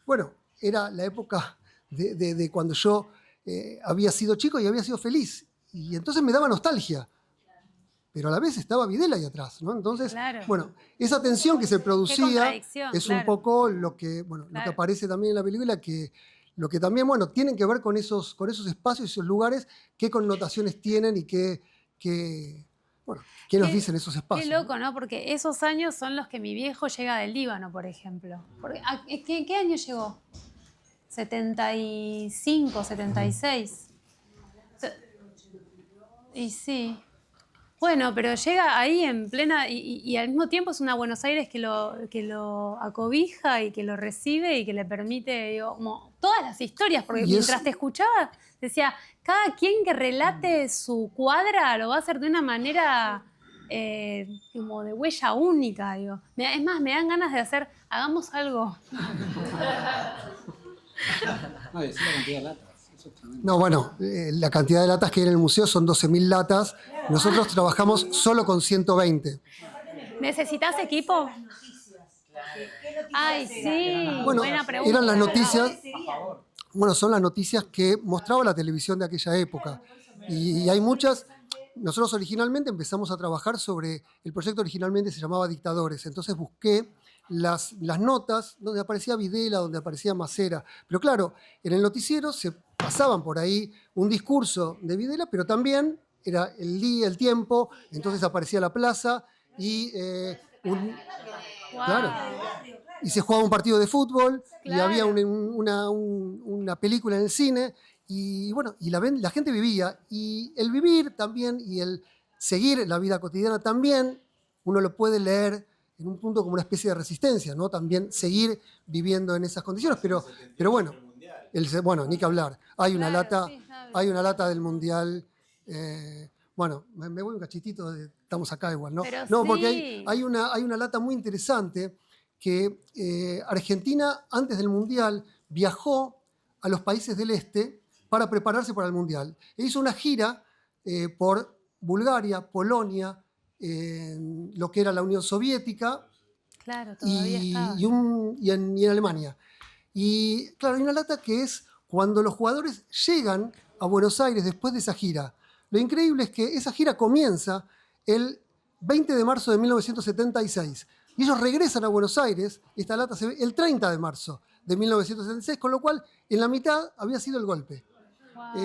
bueno, era la época de cuando yo había sido chico y había sido feliz. Y entonces me daba nostalgia. Pero a la vez estaba Videla ahí atrás, ¿no? Entonces, Claro. bueno, esa tensión que se producía contradicción, es claro. un poco lo que aparece también en la película, que lo que también, bueno, tienen que ver con esos espacios y esos lugares, qué connotaciones tienen y qué nos dicen esos espacios. Qué loco, ¿no? Porque esos años son los que mi viejo llega del Líbano, por ejemplo. ¿Qué año llegó? 75, 76. Y sí. Bueno, pero llega ahí en plena... Y al mismo tiempo es una Buenos Aires que lo acobija y que lo recibe y que le permite, digo, como todas las historias. Porque mientras te escuchaba, decía, cada quien que relate su cuadra lo va a hacer de una manera como de huella única, digo. Es más, me dan ganas de hacer, hagamos algo. No, decir la cantidad de latas. Eso es tremendo. No, bueno, la cantidad de latas que hay en el museo son 12.000 latas. Nosotros trabajamos solo con 120. ¿Necesitas equipo? Ay, sí, Bueno, buena pregunta. eran las noticias, bueno, son las noticias que mostraba la televisión de aquella época. Y hay muchas. Nosotros originalmente empezamos a trabajar sobre, el proyecto originalmente se llamaba Dictadores, entonces busqué las notas donde aparecía Videla, donde aparecía Macera. Pero claro, en el noticiero se pasaban por ahí un discurso de Videla, pero también era el día, el tiempo, entonces aparecía la plaza y claro, y se jugaba un partido de fútbol y había una película en el cine y bueno, y la gente vivía, y el vivir también y el seguir la vida cotidiana también uno lo puede leer en un punto como una especie de resistencia, ¿no? También seguir viviendo en esas condiciones, pero bueno, bueno, ni que hablar. Hay una Claro, lata, sí, claro. hay una lata del Mundial. Bueno, me voy un cachitito, estamos acá igual, ¿no? Pero No, sí. porque hay una lata muy interesante que Argentina, antes del Mundial, viajó a los países del este para prepararse para el Mundial. E hizo una gira por Bulgaria, Polonia, lo que era la Unión Soviética Claro, todavía estaba. y en Alemania. Y claro, hay una lata que es cuando los jugadores llegan a Buenos Aires después de esa gira. Lo increíble es que esa gira comienza el 20 de marzo de 1976. Y ellos regresan a Buenos Aires, esta lata se ve el 30 de marzo de 1976, con lo cual en la mitad había sido el golpe. Wow.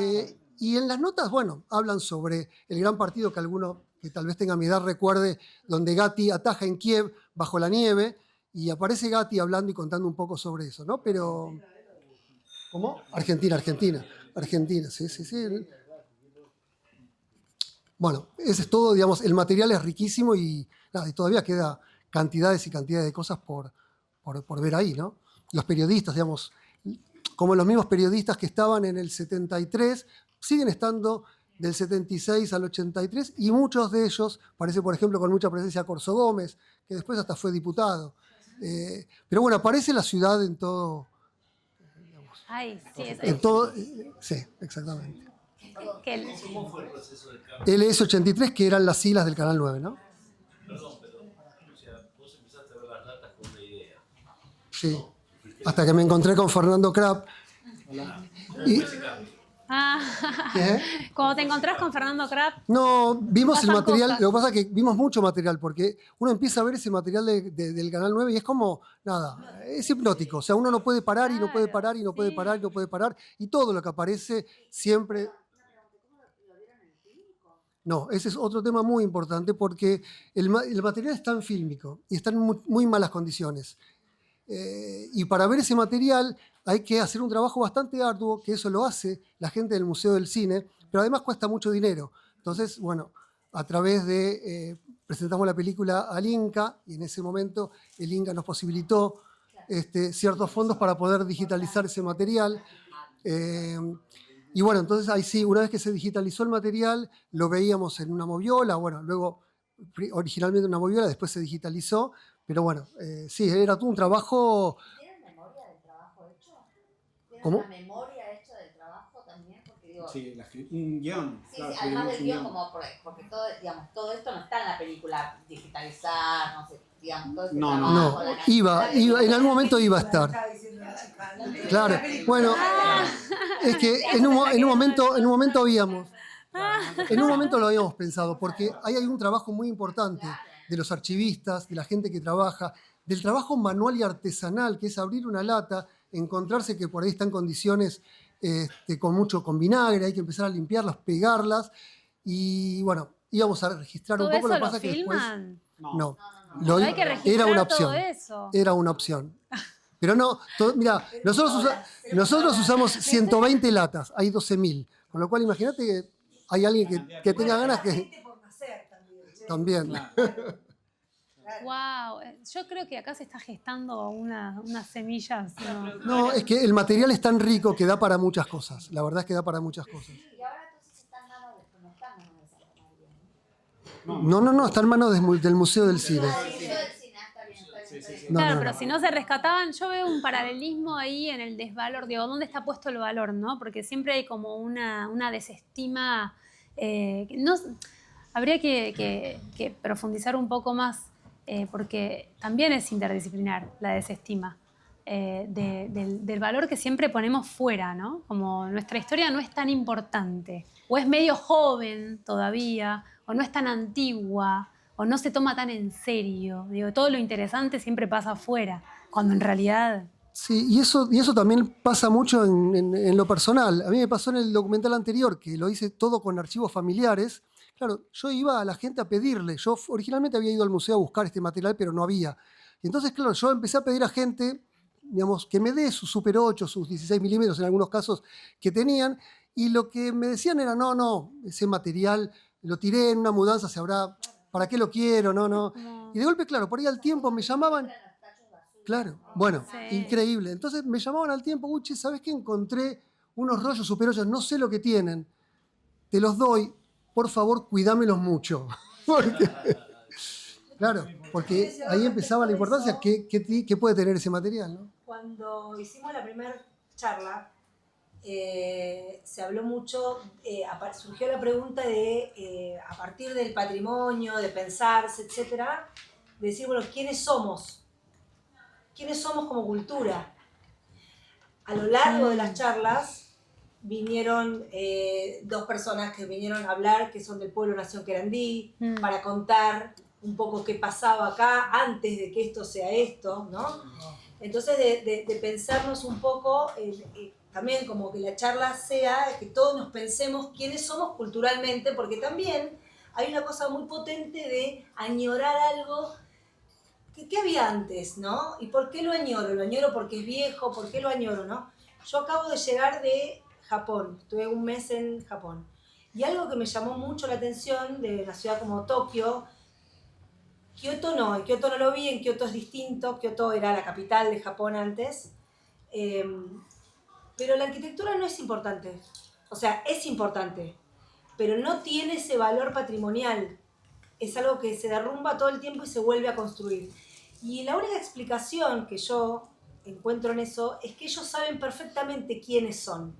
Y en las notas, bueno, hablan sobre el gran partido que alguno que tal vez tenga mi edad recuerde, donde Gatti ataja en Kiev bajo la nieve, y aparece Gatti hablando y contando un poco sobre eso, ¿no? Pero... ¿Cómo? Argentina, sí. Bueno, ese es todo, digamos, el material es riquísimo y, nada, y todavía queda cantidades y cantidades de cosas por ver ahí, ¿no? Los periodistas, digamos, como los mismos periodistas que estaban en el 73, siguen estando del 76 al 83 y muchos de ellos, parece por ejemplo con mucha presencia Corso Gómez, que después hasta fue diputado. Pero bueno, aparece la ciudad en todo. Ay, sí, En todo, sí, exactamente. que el- ¿Cómo fue el proceso del cambio? LS83, que eran las siglas del Canal 9, ¿no? Perdón, o sea, vos empezaste a ver las latas con una idea. Sí. Hasta que me encontré con Fernando Krapp. Y, ¿qué? Cuando te encontrás con Fernando Krapp, No, vimos el Pasan material, cosas. lo que pasa es que vimos mucho material, porque uno empieza a ver ese material del Canal 9 y es como, nada, es hipnótico. O sea, uno no puede parar y no puede Claro, parar y no puede sí. parar y no puede parar. Y todo lo que aparece siempre... No, ese es otro tema muy importante porque el material es tan fílmico y está en muy malas condiciones. Y para ver ese material hay que hacer un trabajo bastante arduo, que eso lo hace la gente del Museo del Cine, pero además cuesta mucho dinero. Entonces, bueno, a través de... presentamos la película al Inca y en ese momento el Inca nos posibilitó ciertos fondos para poder digitalizar ese material. Y bueno, entonces ahí sí, una vez que se digitalizó el material, lo veíamos en una moviola, bueno, luego originalmente una moviola, después se digitalizó, pero bueno, sí, era todo un trabajo... ¿Tienen memoria del trabajo hecho? ¿Tienen ¿Cómo? una memoria hecha del trabajo también? Porque digo, Sí, un guión. sí, claro, además escribimos del un guión, como porque todo, digamos, todo esto no está en la película, digitalizar, no sé, digamos, todo este No, no. trabajo, No, la iba, en algún momento iba a estar. Estaba diciendo la chica, ¿no? Claro, bueno, es que en un momento habíamos... En un momento lo habíamos pensado, porque ahí hay un trabajo muy importante de los archivistas, de la gente que trabaja, del trabajo manual y artesanal, que es abrir una lata, encontrarse que por ahí está en condiciones con vinagre, hay que empezar a limpiarlas, pegarlas, y bueno, íbamos a registrar un todo poco, eso lo que lo pasa que después... filman. No, Pero hay que registrar era una todo opción. eso. Era una opción. Pero no, mira, nosotros usamos 120 latas, hay 12.000. Con lo cual, imagínate que hay alguien que tenga ganas que... Gente por nacer también. También. Wow, yo creo que acá se está gestando unas semillas. ¿No? No, es que el material es tan rico que da para muchas cosas. La verdad es que da para muchas cosas. Y ahora entonces está en manos de, no está en manos de Santa María, No, está en manos del Museo del Cine. ¿no? El Museo del Cine, está bien. No, Claro, no, pero no. si no se rescataban, yo veo un paralelismo ahí en el desvalor. Digo, ¿dónde está puesto el valor? ¿No? Porque siempre hay como una desestima. No, habría que profundizar un poco más, porque también es interdisciplinar la desestima. Del valor que siempre ponemos fuera, ¿no? Como nuestra historia no es tan importante, o es medio joven todavía, o no es tan antigua, o no se toma tan en serio. Digo, todo lo interesante siempre pasa afuera, cuando en realidad... Sí, y eso también pasa mucho en lo personal. A mí me pasó en el documental anterior, que lo hice todo con archivos familiares. Claro, yo iba a la gente a pedirle. Yo originalmente había ido al museo a buscar este material, pero no había. Y entonces, claro, yo empecé a pedir a gente, digamos, que me dé sus Super 8, sus 16 milímetros en algunos casos que tenían. Y lo que me decían era, no, ese material lo tiré en una mudanza, ¿para qué lo quiero? No. Y de golpe, claro, por ahí al tiempo me llamaban. Claro, bueno, Sí. increíble. Entonces me llamaban al tiempo, Uchi, ¿sabes qué? Encontré unos rollos Super 8, no sé lo que tienen. Te los doy, por favor, cuidámelos mucho. Claro, porque ahí empezaba la importancia, ¿qué puede tener ese material, ¿no? Cuando hicimos la primera charla, se habló mucho, surgió la pregunta de, a partir del patrimonio, de pensarse, etcétera, de decir, bueno, ¿quiénes somos? ¿Quiénes somos como cultura? A lo largo de las charlas vinieron 2 personas que vinieron a hablar, que son del pueblo Nación Querandí, para contar un poco qué pasaba acá antes de que esto sea esto, ¿no? Entonces, de pensarnos un poco, también como que la charla sea, que todos nos pensemos quiénes somos culturalmente, porque también hay una cosa muy potente de añorar algo. ¿Qué había antes, no? ¿Y por qué lo añoro? ¿Lo añoro porque es viejo? ¿Por qué lo añoro, no? Yo acabo de llegar de Japón, estuve un mes en Japón. Y algo que me llamó mucho la atención de una ciudad como Tokio, Kioto no, en Kioto no lo vi, en Kioto es distinto, Kioto era la capital de Japón antes, pero la arquitectura no es importante, o sea, es importante, pero no tiene ese valor patrimonial. Es algo que se derrumba todo el tiempo y se vuelve a construir. Y la única explicación que yo encuentro en eso es que ellos saben perfectamente quiénes son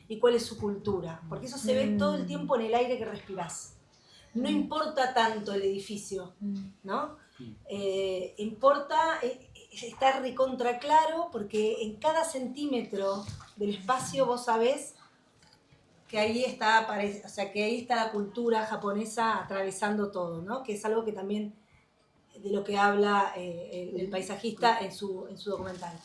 y cuál es su cultura, porque eso se ve todo el tiempo en el aire que respirás. No importa tanto el edificio, ¿no? Importa estar recontra claro, porque en cada centímetro del espacio vos sabés que ahí está, o sea, que ahí está la cultura japonesa atravesando todo, ¿no? Que es algo que también de lo que habla el paisajista en su documental.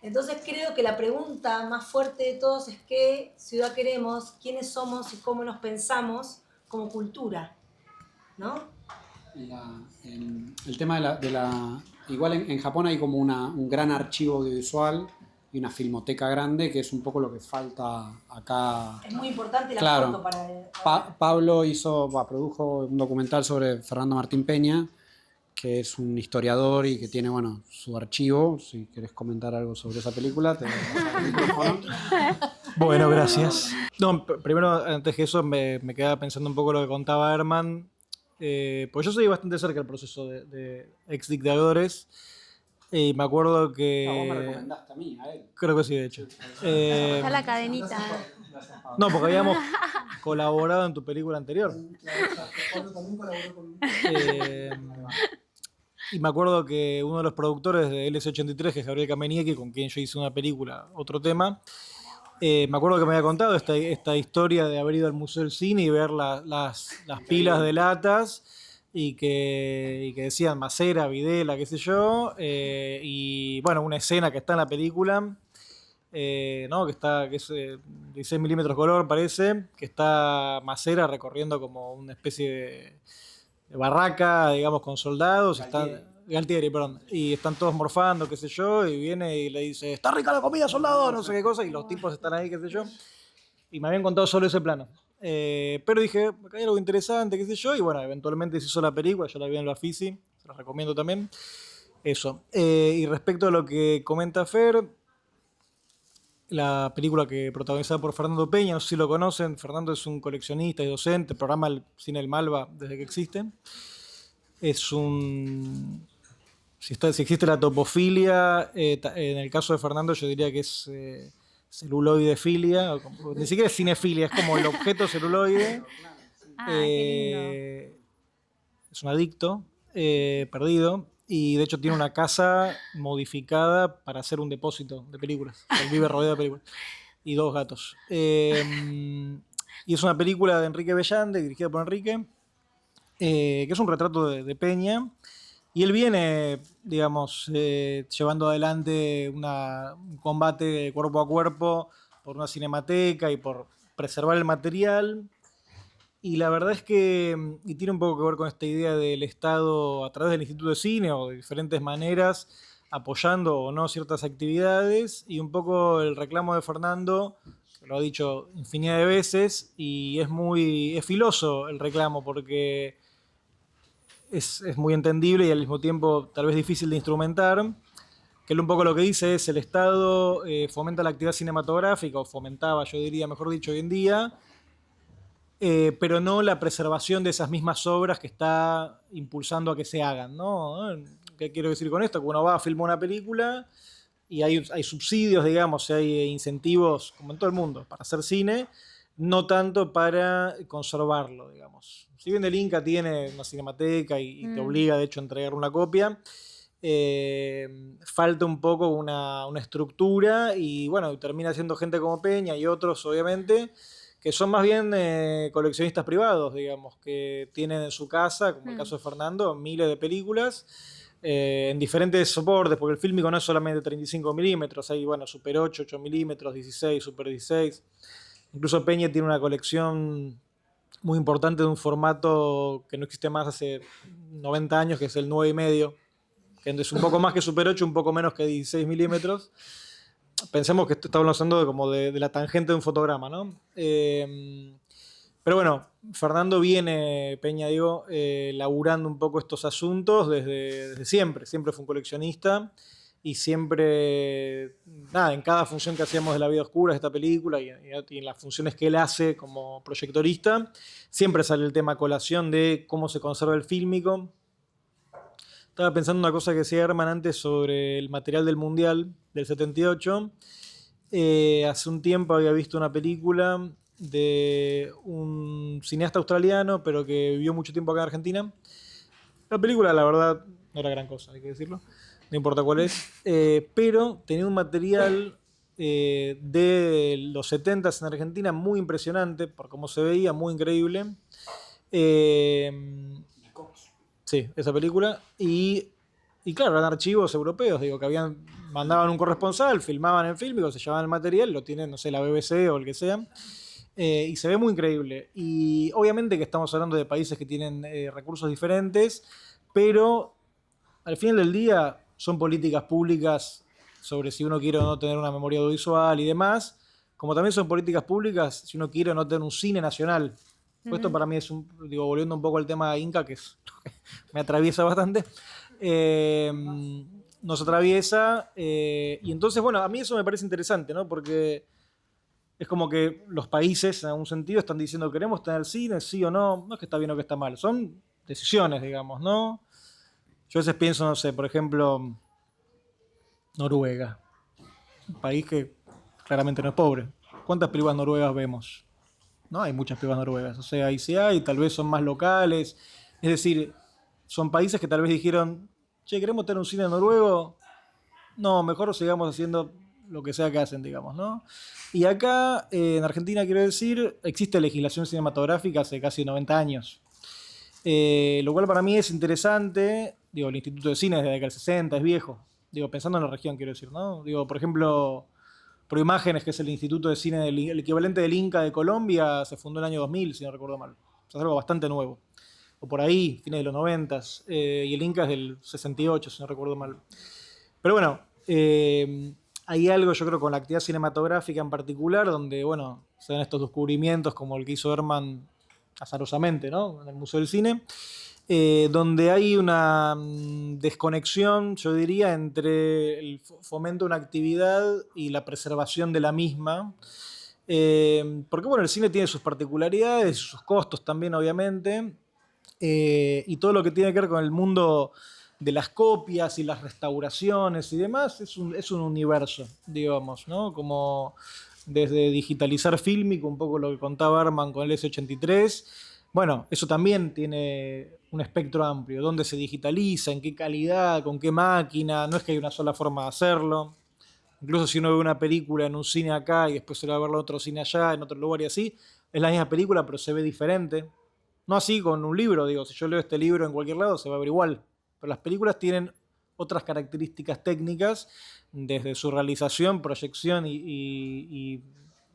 Entonces creo que la pregunta más fuerte de todos es qué ciudad queremos, quiénes somos y cómo nos pensamos como cultura, ¿no? El tema igual en Japón hay como un gran archivo audiovisual y una filmoteca grande, que es un poco lo que falta acá. Es muy importante la Claro. foto para... Pablo produjo un documental sobre Fernando Martín Peña, que es un historiador y que tiene, bueno, su archivo. Si querés comentar algo sobre esa película, te doy el micrófono. Bueno, gracias. No, primero, antes que eso, me quedaba pensando un poco lo que contaba Herman, pues yo seguí bastante cerca del proceso de exdictadores, y me acuerdo que... No, vos me recomendaste a mí, a él. Creo que sí, de hecho. Está la cadenita. No, porque habíamos colaborado en tu película anterior. Pablo también colaboró con... Y me acuerdo que uno de los productores de LS83, que es Gabriel Kameniecki, con quien yo hice una película, otro tema, me acuerdo que me había contado esta historia de haber ido al Museo del Cine y ver las pilas de latas y que decían Macera, Videla, qué sé yo, y bueno, una escena que está en la película, ¿no? que es 16 milímetros color, parece, que está Macera recorriendo como una especie de barraca, digamos, con soldados. Galtieri, perdón. Y están todos morfando, qué sé yo, y viene y le dice, está rica la comida, soldado, no sé qué cosa, y los tipos están ahí, qué sé yo. Y me habían contado solo ese plano. Pero dije, acá hay algo interesante, qué sé yo, y bueno, eventualmente se hizo la película, yo la vi en la Fisi, se la recomiendo también. Eso. Y respecto a lo que comenta Fer, la película que protagonizada por Fernando Peña, no sé si lo conocen. Fernando es un coleccionista y docente, programa el Cine El Malva desde que existe. Es un... Si existe la topofilia, en el caso de Fernando yo diría que es celuloidefilia, ni siquiera es cinefilia, es como el objeto celuloide. Qué Es un adicto, perdido, y de hecho tiene una casa modificada para hacer un depósito de películas. Él vive rodeado de películas. Y 2 gatos. Y es una película de Enrique Bellande, dirigida por Enrique, que es un retrato de Peña. Y él viene, digamos, llevando adelante un combate cuerpo a cuerpo por una cinemateca y por preservar el material. Y la verdad es que, y tiene un poco que ver con esta idea del Estado a través del Instituto de Cine o de diferentes maneras, apoyando o no ciertas actividades, y un poco el reclamo de Fernando, lo ha dicho infinidad de veces, y es filoso el reclamo, porque es muy entendible y al mismo tiempo tal vez difícil de instrumentar, que él un poco lo que dice es el Estado fomenta la actividad cinematográfica, o fomentaba, yo diría, mejor dicho, hoy en día, pero no la preservación de esas mismas obras que está impulsando a que se hagan, ¿no? ¿Qué quiero decir con esto? Que uno va a filmar una película y hay subsidios, digamos, hay incentivos, como en todo el mundo, para hacer cine, no tanto para conservarlo, digamos. Si bien el Inca tiene una cinemateca y te obliga, de hecho, a entregar una copia, falta un poco una estructura, y bueno, termina siendo gente como Peña y otros, obviamente, que son más bien coleccionistas privados, digamos, que tienen en su casa, como el caso de Fernando, miles de películas en diferentes soportes, porque el fílmico no es solamente 35 milímetros, hay, bueno, Super 8, 8 milímetros, 16, Super 16. Incluso Peña tiene una colección muy importante de un formato que no existe más hace 90 años, que es el 9,5, que es un poco más que Super 8, un poco menos que 16 milímetros. Pensemos que estamos hablando como de la tangente de un fotograma, ¿no? Pero bueno, Fernando viene, Peña digo, laburando un poco estos asuntos desde siempre. Siempre fue un coleccionista y siempre, nada, en cada función que hacíamos de La vida oscura de esta película y en las funciones que él hace como proyectorista, siempre sale el tema a colación de cómo se conserva el fílmico. Estaba pensando una cosa que decía Herman antes sobre el material del Mundial del 78. Hace un tiempo había visto una película de un cineasta australiano, pero que vivió mucho tiempo acá en Argentina. La película, la verdad, no era gran cosa, hay que decirlo, no importa cuál es, pero tenía un material de los 70s en Argentina muy impresionante, por cómo se veía, muy increíble. Sí, esa película. Y claro, eran archivos europeos, digo, que mandaban un corresponsal, filmaban el fílmico, se llevaban el material, lo tienen, no sé, la BBC o el que sea. Y se ve muy increíble. Y obviamente que estamos hablando de países que tienen recursos diferentes, pero al final del día son políticas públicas sobre si uno quiere o no tener una memoria audiovisual y demás, como también son políticas públicas si uno quiere o no tener un cine nacional. Esto para mí es digo, volviendo un poco al tema de Inca, que es me atraviesa bastante, nos atraviesa, y entonces, bueno, a mí eso me parece interesante, ¿no? Porque es como que los países, en algún sentido, están diciendo, ¿queremos tener cine, sí o no? No es que está bien o que está mal, son decisiones, digamos, ¿no? Yo a veces pienso, no sé, por ejemplo, Noruega, un país que claramente no es pobre. ¿Cuántas películas noruegas vemos? No hay muchas películas noruegas, o sea, ahí sí hay, tal vez son más locales, es decir, son países que tal vez dijeron, che, ¿queremos tener un cine noruego? No, mejor sigamos haciendo lo que sea que hacen, digamos, ¿no? Y acá, en Argentina, quiero decir, existe legislación cinematográfica hace casi 90 años. Lo cual para mí es interesante. Digo, el Instituto de Cine es de la década del 60, es viejo. Digo, pensando en la región, quiero decir, ¿no? Digo, por ejemplo, Proimágenes, que es el Instituto de Cine, el equivalente del Inca de Colombia, se fundó en el año 2000, si no recuerdo mal. O sea, es algo bastante nuevo. O por ahí, fines de los 90. Y el Inca es del 68, si no recuerdo mal. Pero bueno, hay algo, yo creo, con la actividad cinematográfica en particular, donde, bueno, se dan estos descubrimientos como el que hizo Herman azarosamente, ¿no? En el Museo del Cine, donde hay una desconexión, yo diría, entre el fomento de una actividad y la preservación de la misma. Porque, bueno, el cine tiene sus particularidades, sus costos también, obviamente, y todo lo que tiene que ver con el mundo de las copias y las restauraciones y demás es un universo, digamos, ¿no? Como desde digitalizar fílmico, un poco lo que contaba Herman con el S83. Bueno, eso también tiene un espectro amplio. ¿Dónde se digitaliza? ¿En qué calidad? ¿Con qué máquina? No es que hay una sola forma de hacerlo. Incluso si uno ve una película en un cine acá y después se va a verlo en otro cine allá, en otro lugar y así, es la misma película, pero se ve diferente. No así con un libro, digo, si yo leo este libro en cualquier lado se va a ver igual. Pero las películas tienen otras características técnicas desde su realización, proyección y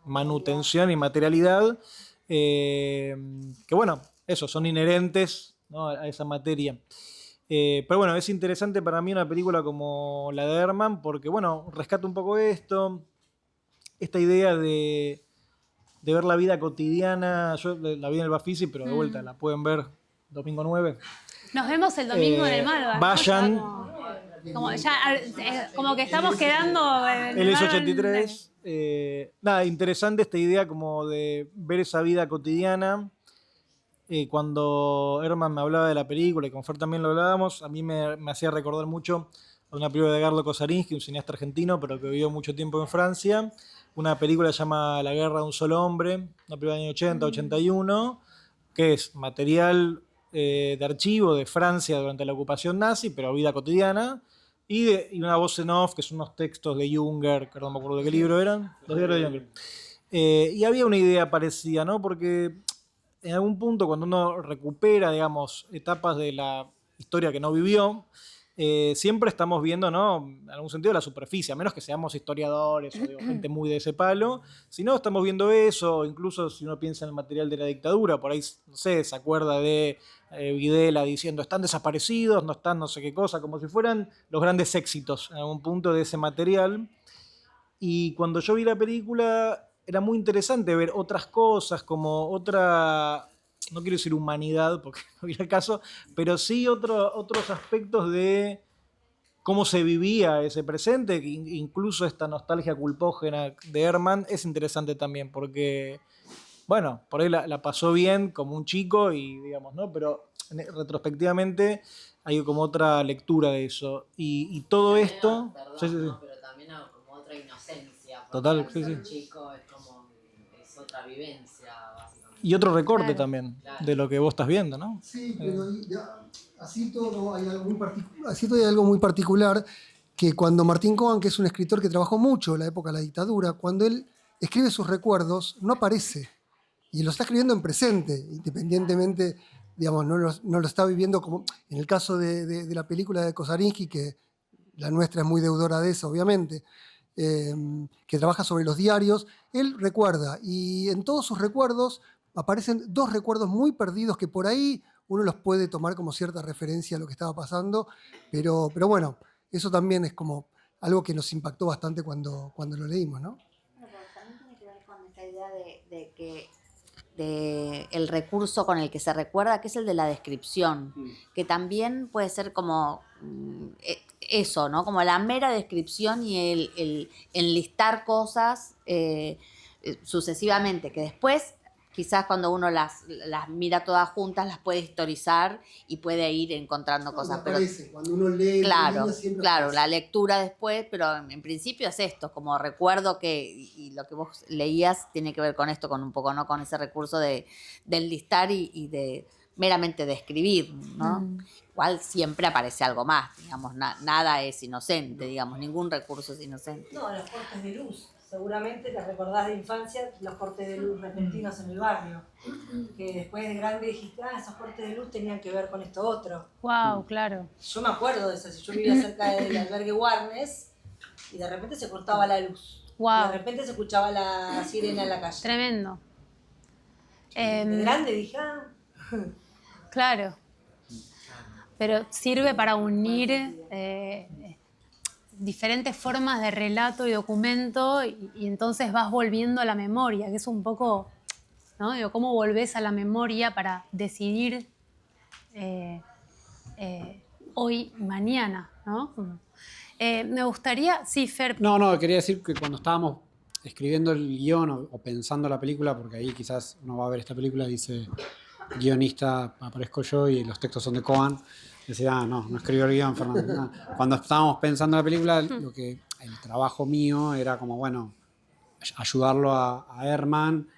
manutención y materialidad, que bueno, eso, son inherentes, ¿no? A esa materia. Pero bueno, es interesante para mí una película como la de Herman porque, bueno, rescata un poco esta idea de de ver la vida cotidiana. Yo la vi en el Bafisi, pero de vuelta la pueden ver domingo 9. Nos vemos el domingo en el Malva, ¿no? Vayan. Como que estamos quedando en Él es Malva 83. Nada, interesante esta idea como de ver esa vida cotidiana. Cuando Herman me hablaba de la película y con Fer también lo hablábamos, a mí me hacía recordar mucho a una película de Garlo Kosarinsky, un cineasta argentino, pero que vivió mucho tiempo en Francia. Una película que se llama La guerra de un solo hombre, una película del año 80, 81, que es material de archivo de Francia durante la ocupación nazi, pero vida cotidiana, y una voz en off, que son unos textos de Junger, que no me acuerdo de qué libro eran, los diarios de Junger. Y había una idea parecida, ¿no? Porque en algún punto, cuando uno recupera, digamos, etapas de la historia que no vivió, siempre estamos viendo, ¿no? En algún sentido, la superficie, a menos que seamos historiadores o digo, gente muy de ese palo. Si no, estamos viendo eso, incluso si uno piensa en el material de la dictadura, por ahí, no sé, se acuerda de Videla diciendo están desaparecidos, no están no sé qué cosa, como si fueran los grandes éxitos en algún punto de ese material. Y cuando yo vi la película, era muy interesante ver otras cosas, como otra, no quiero decir humanidad, porque no viene el caso, pero sí otros aspectos de cómo se vivía ese presente, que incluso esta nostalgia culpógena de Herman es interesante también, porque, bueno, por ahí la pasó bien como un chico, y digamos, ¿no? Pero retrospectivamente hay como otra lectura de eso. Y todo También, esto... perdón, Sí, sí, sí. ¿no? Pero también como otra inocencia. Porque Total, al sí, ser sí. chico es otra vivencia, básicamente. Y otro recorte Claro. también Claro. de lo que vos estás viendo, ¿no? Sí, pero así todo hay algo muy particular, que cuando Martín Cohen, que es un escritor que trabajó mucho en la época de la dictadura, cuando él escribe sus recuerdos, no aparece. Y lo está escribiendo en presente, independientemente, digamos, no lo está viviendo como en el caso de la película de Kosarinsky, que la nuestra es muy deudora de eso, obviamente, que trabaja sobre los diarios. Él recuerda, y en todos sus recuerdos aparecen dos recuerdos muy perdidos que por ahí uno los puede tomar como cierta referencia a lo que estaba pasando, pero bueno, eso también es como algo que nos impactó bastante cuando lo leímos, ¿no? Bueno, pero también tiene que ver con esta idea de que el recurso con el que se recuerda, que es el de la descripción, que también puede ser como eso, ¿no? Como la mera descripción y el enlistar cosas sucesivamente, que después quizás cuando uno las mira todas juntas las puede historizar y puede ir encontrando cosas. Pero Cuando uno lee, claro, siempre claro, aparece. la lectura después, pero en principio es esto, como recuerdo que, y lo que vos leías tiene que ver con esto, con un poco, ¿no? Con ese recurso de enlistar y de meramente de escribir, ¿no? Igual siempre aparece algo más, digamos, nada es inocente, digamos, ningún recurso es inocente. No, los cortes de luz. Seguramente te recordás de infancia los cortes de luz repentinos en el barrio. Que después de grande dijiste, esos cortes de luz tenían que ver con esto otro. Wow, claro. Yo me acuerdo de eso. Si yo vivía cerca del albergue Warnes y de repente se cortaba la luz. Wow. Y de repente se escuchaba la sirena en la calle. Tremendo. De grande dije, Claro. Pero sirve para unir diferentes formas de relato y documento y entonces vas volviendo a la memoria, que es un poco, ¿no? Digo, ¿cómo volvés a la memoria para decidir hoy y mañana, ¿no? Me gustaría, sí, Fer. No, quería decir que cuando estábamos escribiendo el guión o pensando la película, porque ahí quizás uno va a ver esta película y dice guionista, aparezco yo y los textos son de Cohen. Decía, no escribió el guión, Fernando. No. Cuando estábamos pensando la película, el trabajo mío era como, bueno, ayudarlo a Herman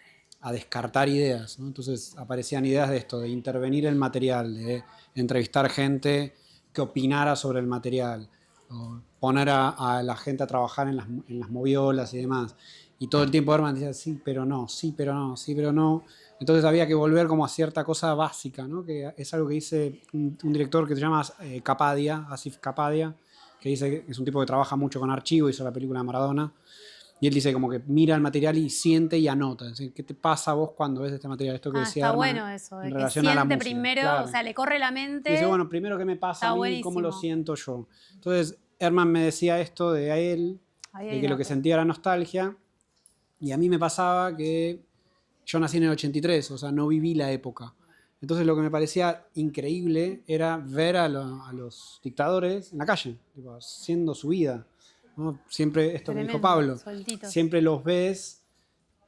a descartar ideas, ¿no? Entonces aparecían ideas de esto, de intervenir el material, de entrevistar gente que opinara sobre el material, o poner a la gente a trabajar en las moviolas y demás. Y todo el tiempo Herman decía, sí, pero no, sí, pero no, sí, pero no. Entonces había que volver como a cierta cosa básica, ¿no? Que es algo que dice un director que se llama Kapadia, Asif Kapadia, que dice que es un tipo que trabaja mucho con archivo, hizo la película de Maradona, y él dice como que mira el material y siente y anota. Es decir, ¿qué te pasa a vos cuando ves este material? Esto que decía Está Herman, bueno eso, de en que relación a la siente música. primero, Claro. o sea, le corre la mente. Y dice, bueno, primero qué me pasa Está a mí, buenísimo. cómo lo siento yo. Entonces Herman me decía esto de a él, Ahí de hay que lo datos. que sentía era nostalgia, y a mí me pasaba que yo nací en el 83, o sea, no viví la época. Entonces lo que me parecía increíble era ver a los dictadores en la calle, tipo, haciendo su vida, ¿no? Siempre, esto que dijo Tremendo, Pablo, sueltitos. siempre los ves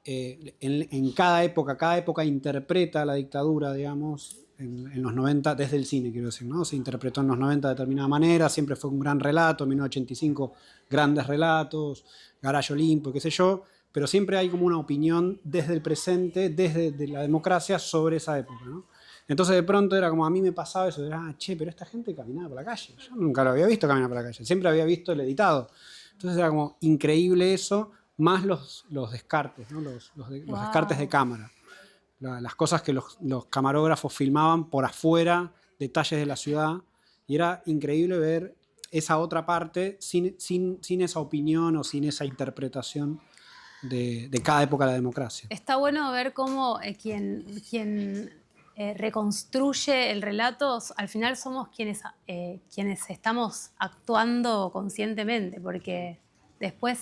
en cada época interpreta la dictadura, digamos, en los 90, desde el cine, quiero decir, ¿no? Se interpretó en los 90 de determinada manera, siempre fue un gran relato, en 1985 grandes relatos, Garage Olimpo, qué sé yo, pero siempre hay como una opinión desde el presente, desde la democracia sobre esa época, ¿no? Entonces de pronto era como a mí me pasaba eso, de, che, pero esta gente caminaba por la calle, yo nunca lo había visto caminar por la calle, siempre había visto el editado. Entonces era como increíble eso, más los descartes, ¿no? Los descartes de cámara. Las cosas que los camarógrafos filmaban por afuera, detalles de la ciudad, y era increíble ver esa otra parte sin esa opinión o sin esa interpretación de cada época de la democracia. Está bueno ver cómo quien reconstruye el relato, al final somos quienes estamos actuando conscientemente, porque después...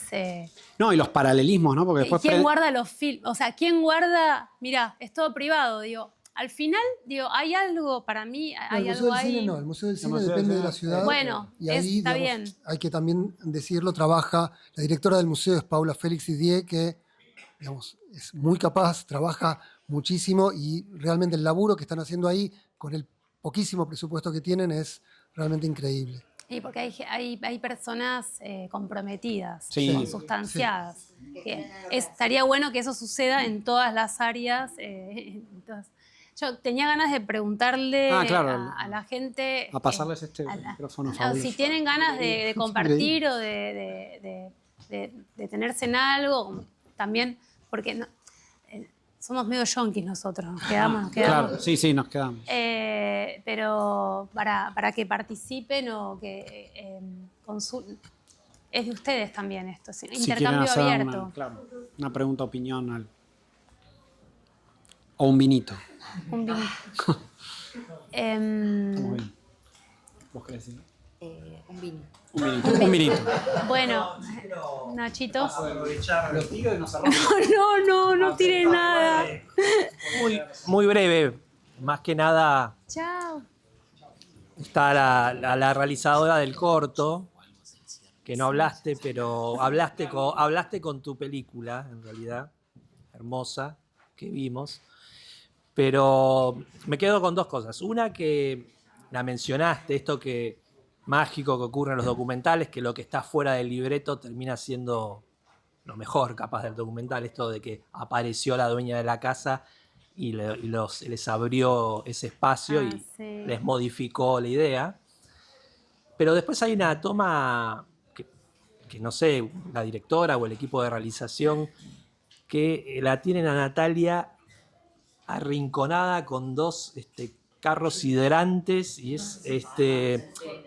No, y los paralelismos, ¿no? Porque después ¿quién guarda los films? O sea, ¿quién guarda? Mirá, es todo privado, digo. Al final, digo, hay algo para mí, hay el Museo algo del Cine ahí... no, el Museo del Cine Museo del depende de Cine. la ciudad. Bueno, y ahí, está digamos, bien. hay que también decirlo, trabaja, la directora del museo es Paula Félix Didier, que digamos, es muy capaz, trabaja muchísimo y realmente el laburo que están haciendo ahí con el poquísimo presupuesto que tienen es realmente increíble. Y porque hay personas comprometidas, Sí. consustanciadas. Que estaría bueno que eso suceda en todas las áreas. Yo tenía ganas de preguntarle claro. a la gente... A pasarles este micrófono fabuloso. si tienen ganas de compartir o de detenerse en algo, también, porque no, somos medio yonkis nosotros, nos quedamos. Claro, sí, nos quedamos. Pero para que participen o que es de ustedes también esto, Si intercambio quieren hacer abierto. una pregunta, opinión, o un vinito. Un vino. Estamos bien. ¿Vos querés decir? Un vino. Un vinito. Bueno, Quiero Nachito. aprovechar. Lo tiro y nos cerramos. No tire nada. Muy breve. Más que nada Chao. está la realizadora del corto, que no hablaste, pero hablaste con tu película, en realidad, hermosa, que vimos. Pero me quedo con dos cosas. Una, que la mencionaste, esto que mágico que ocurre en los documentales, que lo que está fuera del libreto termina siendo lo mejor capaz del documental, esto de que apareció la dueña de la casa y les abrió ese espacio y Sí. les modificó la idea. Pero después hay una toma que no sé, la directora o el equipo de realización, que la tienen a Natalia arrinconada con dos carros hidrantes y es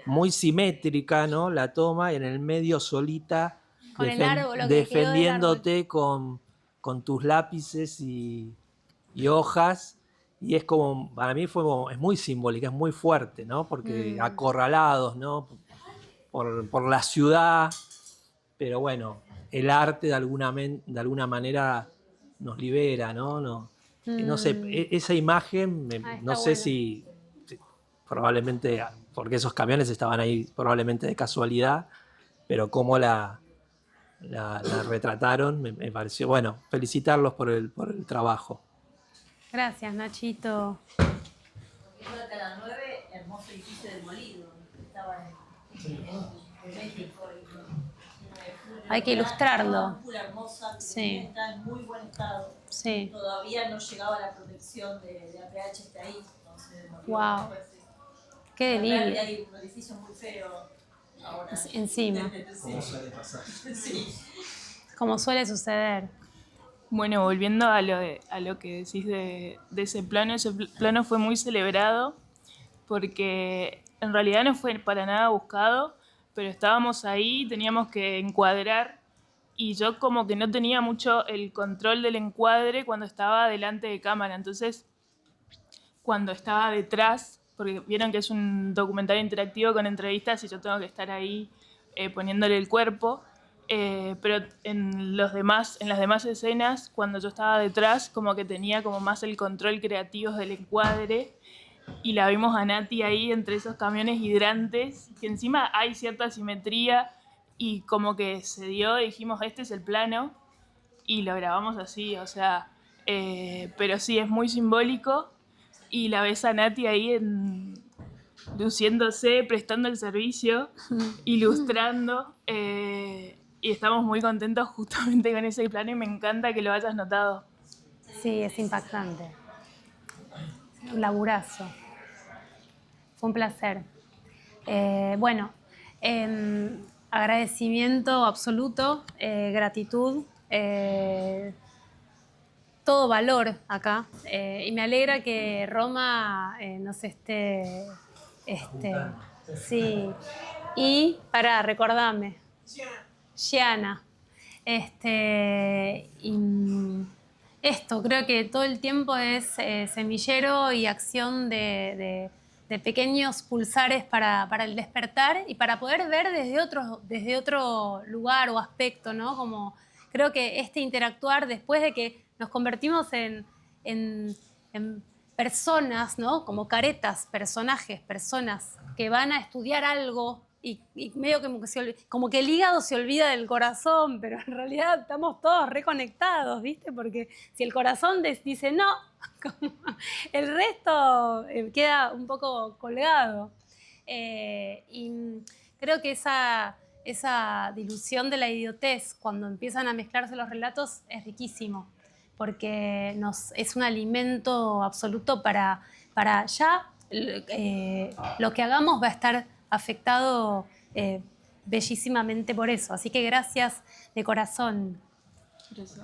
muy simétrica, ¿no? La toma, y en el medio solita Con el árbol, lo que quedó del defendiéndote con tus lápices y hojas, y es como, para mí es muy simbólica, es muy fuerte, ¿no? Porque acorralados, ¿no? Por la ciudad, pero bueno, el arte de alguna manera nos libera, ¿no? No sé, esa imagen, no sé bueno. si probablemente, porque esos camiones estaban ahí probablemente de casualidad, pero cómo la retrataron, me pareció, bueno, felicitarlos por el trabajo. Gracias, Nachito. Viendo Canal 9, hermoso edificio del Molido, estaba en México. Hay que ilustrarlo. Una hermosa, que Sí. está en muy buen estado. Sí. Todavía no llegaba la protección de APH está ahí. Entonces, Wow. Qué realmente delirio. hay un edificio muy feo ahora. Encima, Sí. como suele suceder. Bueno, volviendo a lo que decís de ese plano fue muy celebrado porque en realidad no fue para nada buscado, pero estábamos ahí, teníamos que encuadrar y yo como que no tenía mucho el control del encuadre cuando estaba delante de cámara, entonces cuando estaba detrás, porque vieron que es un documental interactivo con entrevistas y yo tengo que estar ahí poniéndole el cuerpo, pero en las demás escenas, cuando yo estaba detrás, como que tenía como más el control creativo del encuadre, y la vimos a Nati ahí entre esos camiones hidrantes, que encima hay cierta simetría, y como que se dio, y dijimos, este es el plano, y lo grabamos así, o sea, pero sí, es muy simbólico, y la ves a Nati ahí luciéndose, prestando el servicio, ilustrando, y estamos muy contentos justamente con ese plano, y me encanta que lo hayas notado. Sí, es impactante. Un laburazo. Fue un placer. Bueno, agradecimiento absoluto, gratitud, todo valor acá. Y me alegra que Roma nos esté... sí. Y, recordame. Gianna. Esto, creo que todo el tiempo es semillero y acción de pequeños pulsares para el despertar y para poder ver desde otro lugar o aspecto, ¿no? Como creo que interactuar después de que nos convertimos en personas, ¿no? Como caretas, personajes, personas que van a estudiar algo y medio como que el hígado se olvida del corazón, pero en realidad estamos todos reconectados, ¿viste? Porque si el corazón dice no, el resto queda un poco colgado. Y creo que esa dilución de la idiotez, cuando empiezan a mezclarse los relatos, es riquísimo, porque es un alimento absoluto para ya lo que hagamos va a estar afectado bellísimamente por eso. Así que gracias de corazón. Gracias.